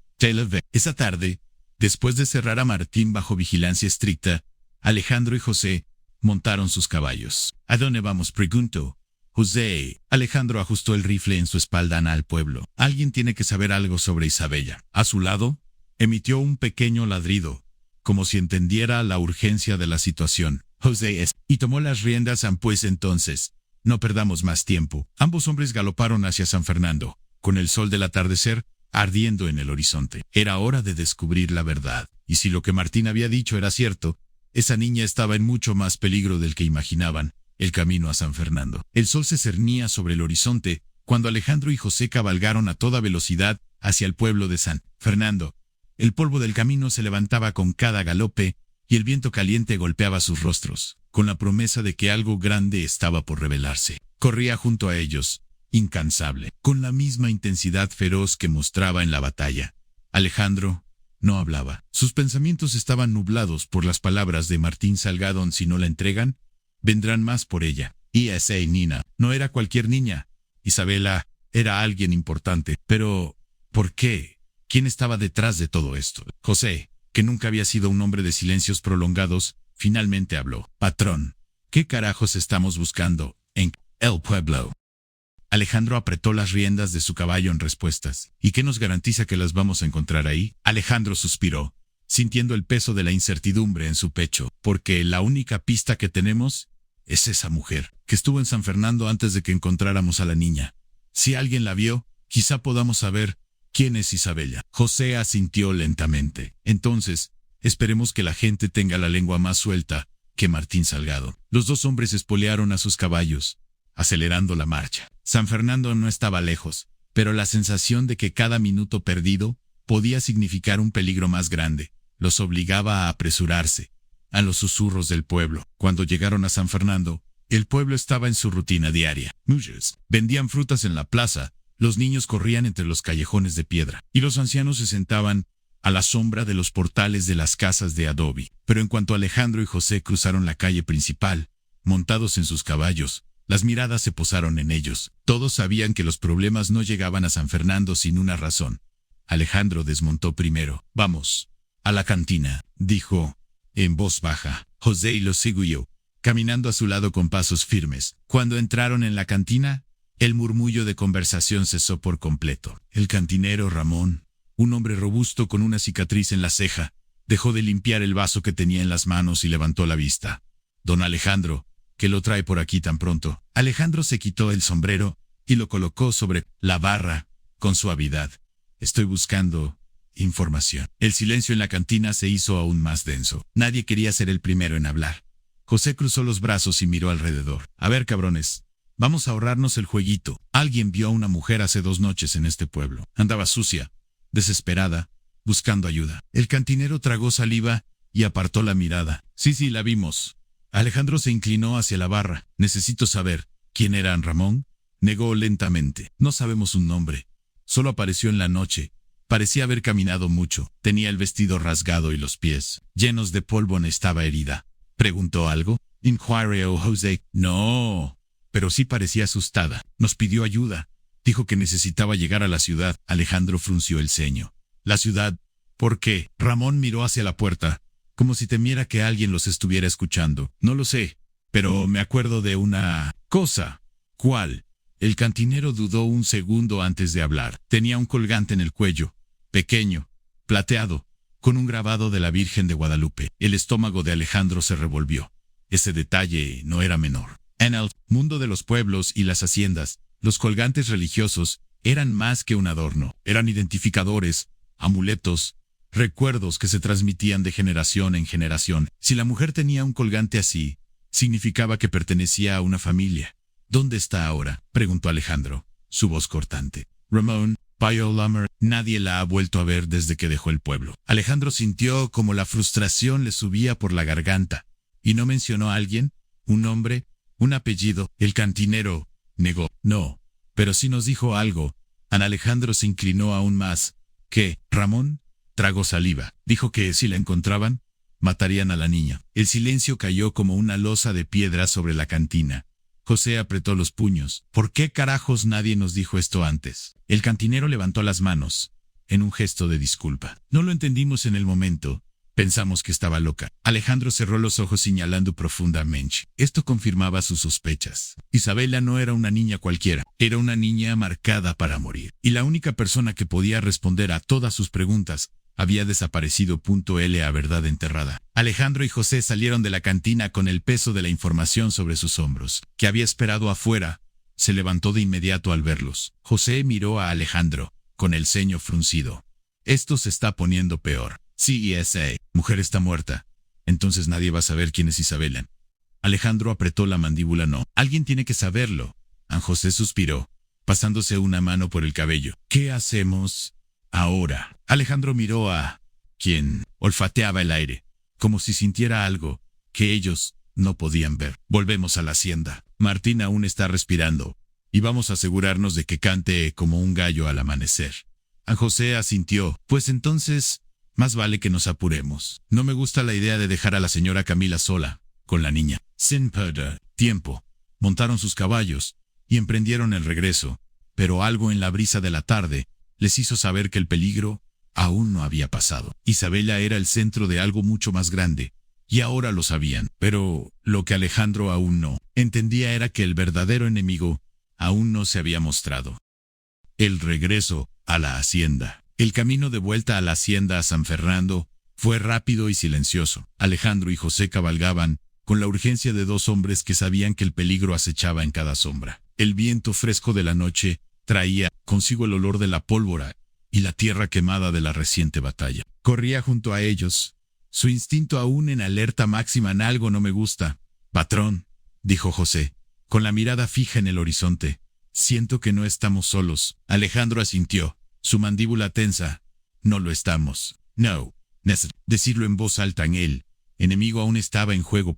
Esa tarde, después de cerrar a Martín bajo vigilancia estricta, Alejandro y José montaron sus caballos. ¿A dónde vamos?, preguntó José. Alejandro ajustó el rifle en su espalda. Al pueblo. Alguien tiene que saber algo sobre Isabella. A su lado, emitió un pequeño ladrido, como si entendiera la urgencia de la situación. José y tomó las riendas. Pues entonces, no perdamos más tiempo. Ambos hombres galoparon hacia San Fernando, con el sol del atardecer ardiendo en el horizonte. Era hora de descubrir la verdad. Y si lo que Martín había dicho era cierto, esa niña estaba en mucho más peligro del que imaginaban. El camino a San Fernando. El sol se cernía sobre el horizonte cuando Alejandro y José cabalgaron a toda velocidad hacia el pueblo de San Fernando. El polvo del camino se levantaba con cada galope y el viento caliente golpeaba sus rostros, con la promesa de que algo grande estaba por revelarse. Corría junto a ellos, incansable, con la misma intensidad feroz que mostraba en la batalla. Alejandro no hablaba. Sus pensamientos estaban nublados por las palabras de Martín Salgado. Si no la entregan, vendrán más por ella. Y esa Nina no era cualquier niña. Isabela era alguien importante. Pero, ¿por qué? ¿Quién estaba detrás de todo esto? José, que nunca había sido un hombre de silencios prolongados, finalmente habló. Patrón, ¿qué carajos estamos buscando en el pueblo? Alejandro apretó las riendas de su caballo en respuestas. ¿Y qué nos garantiza que las vamos a encontrar ahí? Alejandro suspiró, sintiendo el peso de la incertidumbre en su pecho, porque la única pista que tenemos es esa mujer, que estuvo en San Fernando antes de que encontráramos a la niña. Si alguien la vio, quizá podamos saber quién es Isabella. José asintió lentamente. Entonces, esperemos que la gente tenga la lengua más suelta que Martín Salgado. Los dos hombres espolearon a sus caballos, acelerando la marcha. San Fernando no estaba lejos, pero la sensación de que cada minuto perdido podía significar un peligro más grande los obligaba a apresurarse. A los susurros del pueblo. Cuando llegaron a San Fernando, el pueblo estaba en su rutina diaria. Muchos vendían frutas en la plaza, los niños corrían entre los callejones de piedra, y los ancianos se sentaban a la sombra de los portales de las casas de adobe. Pero en cuanto Alejandro y José cruzaron la calle principal, montados en sus caballos, las miradas se posaron en ellos. Todos sabían que los problemas no llegaban a San Fernando sin una razón. Alejandro desmontó primero. Vamos a la cantina, dijo en voz baja. José y lo siguió, caminando a su lado con pasos firmes. Cuando entraron en la cantina, el murmullo de conversación cesó por completo. El cantinero Ramón, un hombre robusto con una cicatriz en la ceja, dejó de limpiar el vaso que tenía en las manos y levantó la vista. Don Alejandro, ¿qué lo trae por aquí tan pronto? Alejandro se quitó el sombrero y lo colocó sobre la barra con suavidad. Estoy buscando información. El silencio en la cantina se hizo aún más denso. Nadie quería ser el primero en hablar. José cruzó los brazos y miró alrededor. A ver, cabrones, vamos a ahorrarnos el jueguito. Alguien vio a una mujer hace 2 noches en este pueblo. Andaba sucia, desesperada, buscando ayuda. El cantinero tragó saliva y apartó la mirada. Sí, la vimos. Alejandro se inclinó hacia la barra. Necesito saber, ¿quién era Ramón? Negó lentamente. No sabemos un nombre. Solo apareció en la noche. Parecía haber caminado mucho. Tenía el vestido rasgado y los pies llenos de polvo. ¿Estaba herida? ¿Preguntó algo? Inquirió José. No, pero sí parecía asustada. Nos pidió ayuda. Dijo que necesitaba llegar a la ciudad. Alejandro frunció el ceño. ¿La ciudad? ¿Por qué? Ramón miró hacia la puerta, como si temiera que alguien los estuviera escuchando. No lo sé, pero me acuerdo de una cosa. ¿Cuál? El cantinero dudó un segundo antes de hablar. Tenía un colgante en el cuello, pequeño, plateado, con un grabado de la Virgen de Guadalupe. El estómago de Alejandro se revolvió. Ese detalle no era menor. En el mundo de los pueblos y las haciendas, los colgantes religiosos eran más que un adorno. Eran identificadores, amuletos, recuerdos que se transmitían de generación en generación. Si la mujer tenía un colgante así, significaba que pertenecía a una familia. ¿Dónde está ahora?, preguntó Alejandro, su voz cortante. Ramón, Payo nadie la ha vuelto a ver desde que dejó el pueblo. Alejandro sintió como la frustración le subía por la garganta. ¿Y no mencionó a alguien? ¿Un nombre? ¿Un apellido? El cantinero negó. No, pero sí nos dijo algo. Alejandro se inclinó aún más. ¿Qué? Ramón tragó saliva. Dijo que si la encontraban, matarían a la niña. El silencio cayó como una losa de piedra sobre la cantina. José apretó los puños. ¿Por qué carajos nadie nos dijo esto antes? El cantinero levantó las manos, en un gesto de disculpa. No lo entendimos en el momento. Pensamos que estaba loca. Alejandro cerró los ojos señalando profundamente. Esto confirmaba sus sospechas. Isabela no era una niña cualquiera. Era una niña marcada para morir. Y la única persona que podía responder a todas sus preguntas había desaparecido. A verdad enterrada. Alejandro y José salieron de la cantina con el peso de la información sobre sus hombros. Que había esperado afuera, se levantó de inmediato al verlos. José miró a Alejandro, con el ceño fruncido. Esto se está poniendo peor. Sí, esa mujer está muerta. Entonces nadie va a saber quién es Isabela. Alejandro apretó la mandíbula. No. Alguien tiene que saberlo. José suspiró, pasándose una mano por el cabello. ¿Qué hacemos ahora? Alejandro miró a quien olfateaba el aire, como si sintiera algo que ellos no podían ver. Volvemos a la hacienda. Martín aún está respirando, y vamos a asegurarnos de que cante como un gallo al amanecer. José asintió. Pues entonces, más vale que nos apuremos. No me gusta la idea de dejar a la señora Camila sola, con la niña. Sin perder tiempo, montaron sus caballos y emprendieron el regreso, pero algo en la brisa de la tarde les hizo saber que el peligro aún no había pasado. Isabela era el centro de algo mucho más grande, y ahora lo sabían. Pero lo que Alejandro aún no entendía era que el verdadero enemigo aún no se había mostrado. El regreso a la hacienda. El camino de vuelta a la hacienda a San Fernando fue rápido y silencioso. Alejandro y José cabalgaban con la urgencia de 2 hombres que sabían que el peligro acechaba en cada sombra. El viento fresco de la noche traía consigo el olor de la pólvora y la tierra quemada de la reciente batalla. Corría junto a ellos, su instinto aún en alerta máxima. En algo no me gusta. Patrón, dijo José, con la mirada fija en el horizonte. Siento que no estamos solos. Alejandro asintió, su mandíbula tensa. No lo estamos. No. Decirlo en voz alta. En el enemigo aún estaba en juego.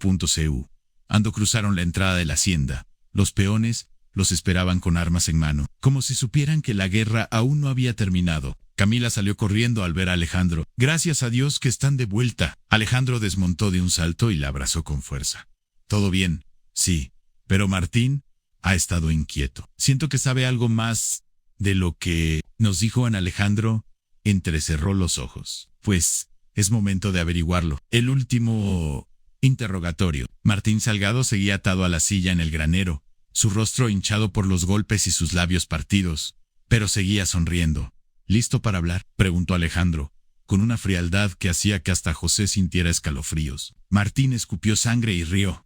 Ando cruzaron la entrada de la hacienda. Los peones los esperaban con armas en mano, como si supieran que la guerra aún no había terminado. Camila salió corriendo al ver a Alejandro. Gracias a Dios que están de vuelta. Alejandro desmontó de un salto y la abrazó con fuerza. ¿Todo bien? Sí, pero Martín ha estado inquieto. Siento que sabe algo más de lo que nos dijo. Alejandro entrecerró los ojos. Pues es momento de averiguarlo. El último interrogatorio. Martín Salgado seguía atado a la silla en el granero, su rostro hinchado por los golpes y sus labios partidos, pero seguía sonriendo. ¿Listo para hablar?, preguntó Alejandro, con una frialdad que hacía que hasta José sintiera escalofríos. Martín escupió sangre y rió.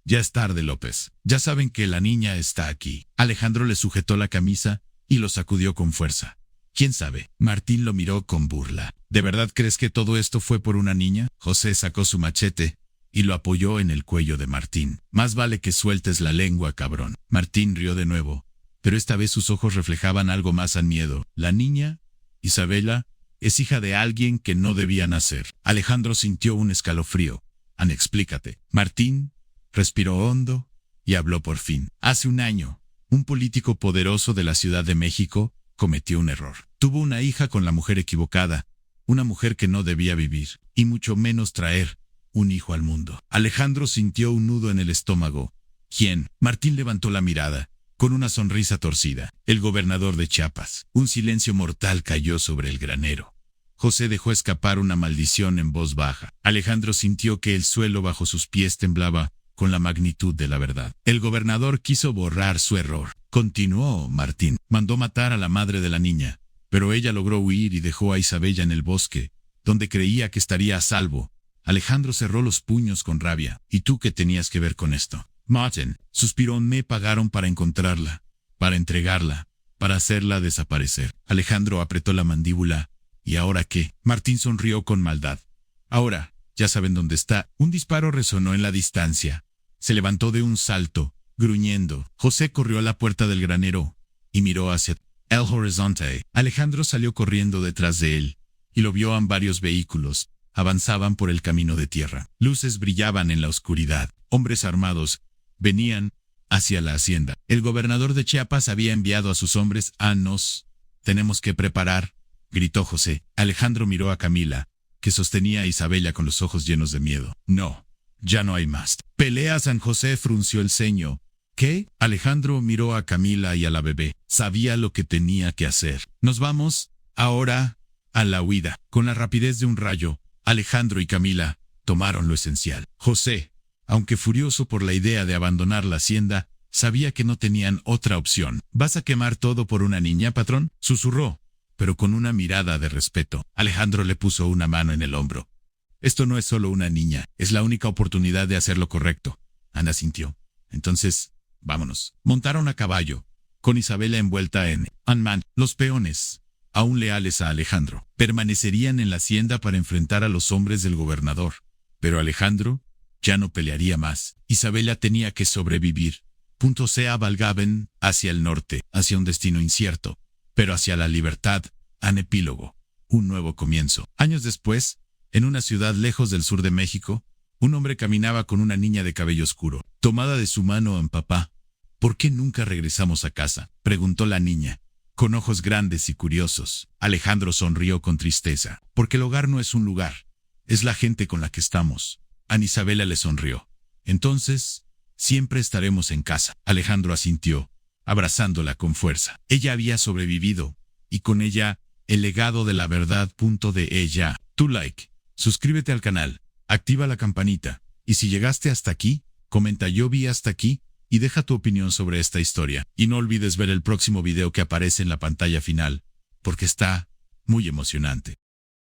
Ya es tarde, López. Ya saben que la niña está aquí. Alejandro le sujetó la camisa y lo sacudió con fuerza. ¿Quién sabe? Martín lo miró con burla. ¿De verdad crees que todo esto fue por una niña? José sacó su machete y lo apoyó en el cuello de Martín. Más vale que sueltes la lengua, cabrón. Martín rió de nuevo, pero esta vez sus ojos reflejaban algo más al miedo. La niña, Isabela, es hija de alguien que no debía nacer. Alejandro sintió un escalofrío. Explícate. Martín respiró hondo y habló por fin. Hace un año, un político poderoso de la Ciudad de México cometió un error. Tuvo una hija con la mujer equivocada, una mujer que no debía vivir, y mucho menos traer un hijo al mundo. Alejandro sintió un nudo en el estómago. ¿Quién? Martín levantó la mirada, con una sonrisa torcida. El gobernador de Chiapas. Un silencio mortal cayó sobre el granero. José dejó escapar una maldición en voz baja. Alejandro sintió que el suelo bajo sus pies temblaba con la magnitud de la verdad. El gobernador quiso borrar su error. Continuó Martín. Mandó matar a la madre de la niña, pero ella logró huir y dejó a Isabella en el bosque, donde creía que estaría a salvo. Alejandro cerró los puños con rabia. ¿Y tú qué tenías que ver con esto? Martin, suspiró. Me pagaron para encontrarla, para entregarla, para hacerla desaparecer. Alejandro apretó la mandíbula. ¿Y ahora qué? Martín sonrió con maldad. Ahora, ya saben dónde está. Un disparo resonó en la distancia. Se levantó de un salto, gruñendo. José corrió a la puerta del granero y miró hacia el horizonte. Alejandro salió corriendo detrás de él y lo vio en varios vehículos. Avanzaban por el camino de tierra. Luces brillaban en la oscuridad. Hombres armados venían hacia la hacienda. El gobernador de Chiapas había enviado a sus hombres a nos. Tenemos que preparar, gritó José. Alejandro miró a Camila, que sostenía a Isabella con los ojos llenos de miedo. No, ya no hay más. Pelea. San José frunció el ceño. ¿Qué? Alejandro miró a Camila y a la bebé. Sabía lo que tenía que hacer. Nos vamos, ahora, a la huida. Con la rapidez de un rayo, Alejandro y Camila tomaron lo esencial. José, aunque furioso por la idea de abandonar la hacienda, sabía que no tenían otra opción. ¿Vas a quemar todo por una niña, patrón? Susurró, pero con una mirada de respeto. Alejandro le puso una mano en el hombro. Esto no es solo una niña, es la única oportunidad de hacer lo correcto. Ana sintió. Entonces, vámonos. Montaron a caballo, con Isabela envuelta en Unman. Los peones, aún leales a Alejandro, permanecerían en la hacienda para enfrentar a los hombres del gobernador. Pero Alejandro ya no pelearía más. Isabela tenía que sobrevivir. Se cabalgaban hacia el norte, hacia un destino incierto, pero hacia la libertad. An epílogo. Un nuevo comienzo. Años después, en una ciudad lejos del sur de México, un hombre caminaba con una niña de cabello oscuro, tomada de su mano en papá. ¿Por qué nunca regresamos a casa?, preguntó la niña, con ojos grandes y curiosos. Alejandro sonrió con tristeza. Porque el hogar no es un lugar, es la gente con la que estamos. Ana Isabela le sonrió. Entonces, siempre estaremos en casa. Alejandro asintió, abrazándola con fuerza. Ella había sobrevivido, y con ella, el legado de la verdad. De ella. Tu like, suscríbete al canal, activa la campanita, y si llegaste hasta aquí, comenta yo vi hasta aquí, y deja tu opinión sobre esta historia. Y no olvides ver el próximo video que aparece en la pantalla final, porque está muy emocionante.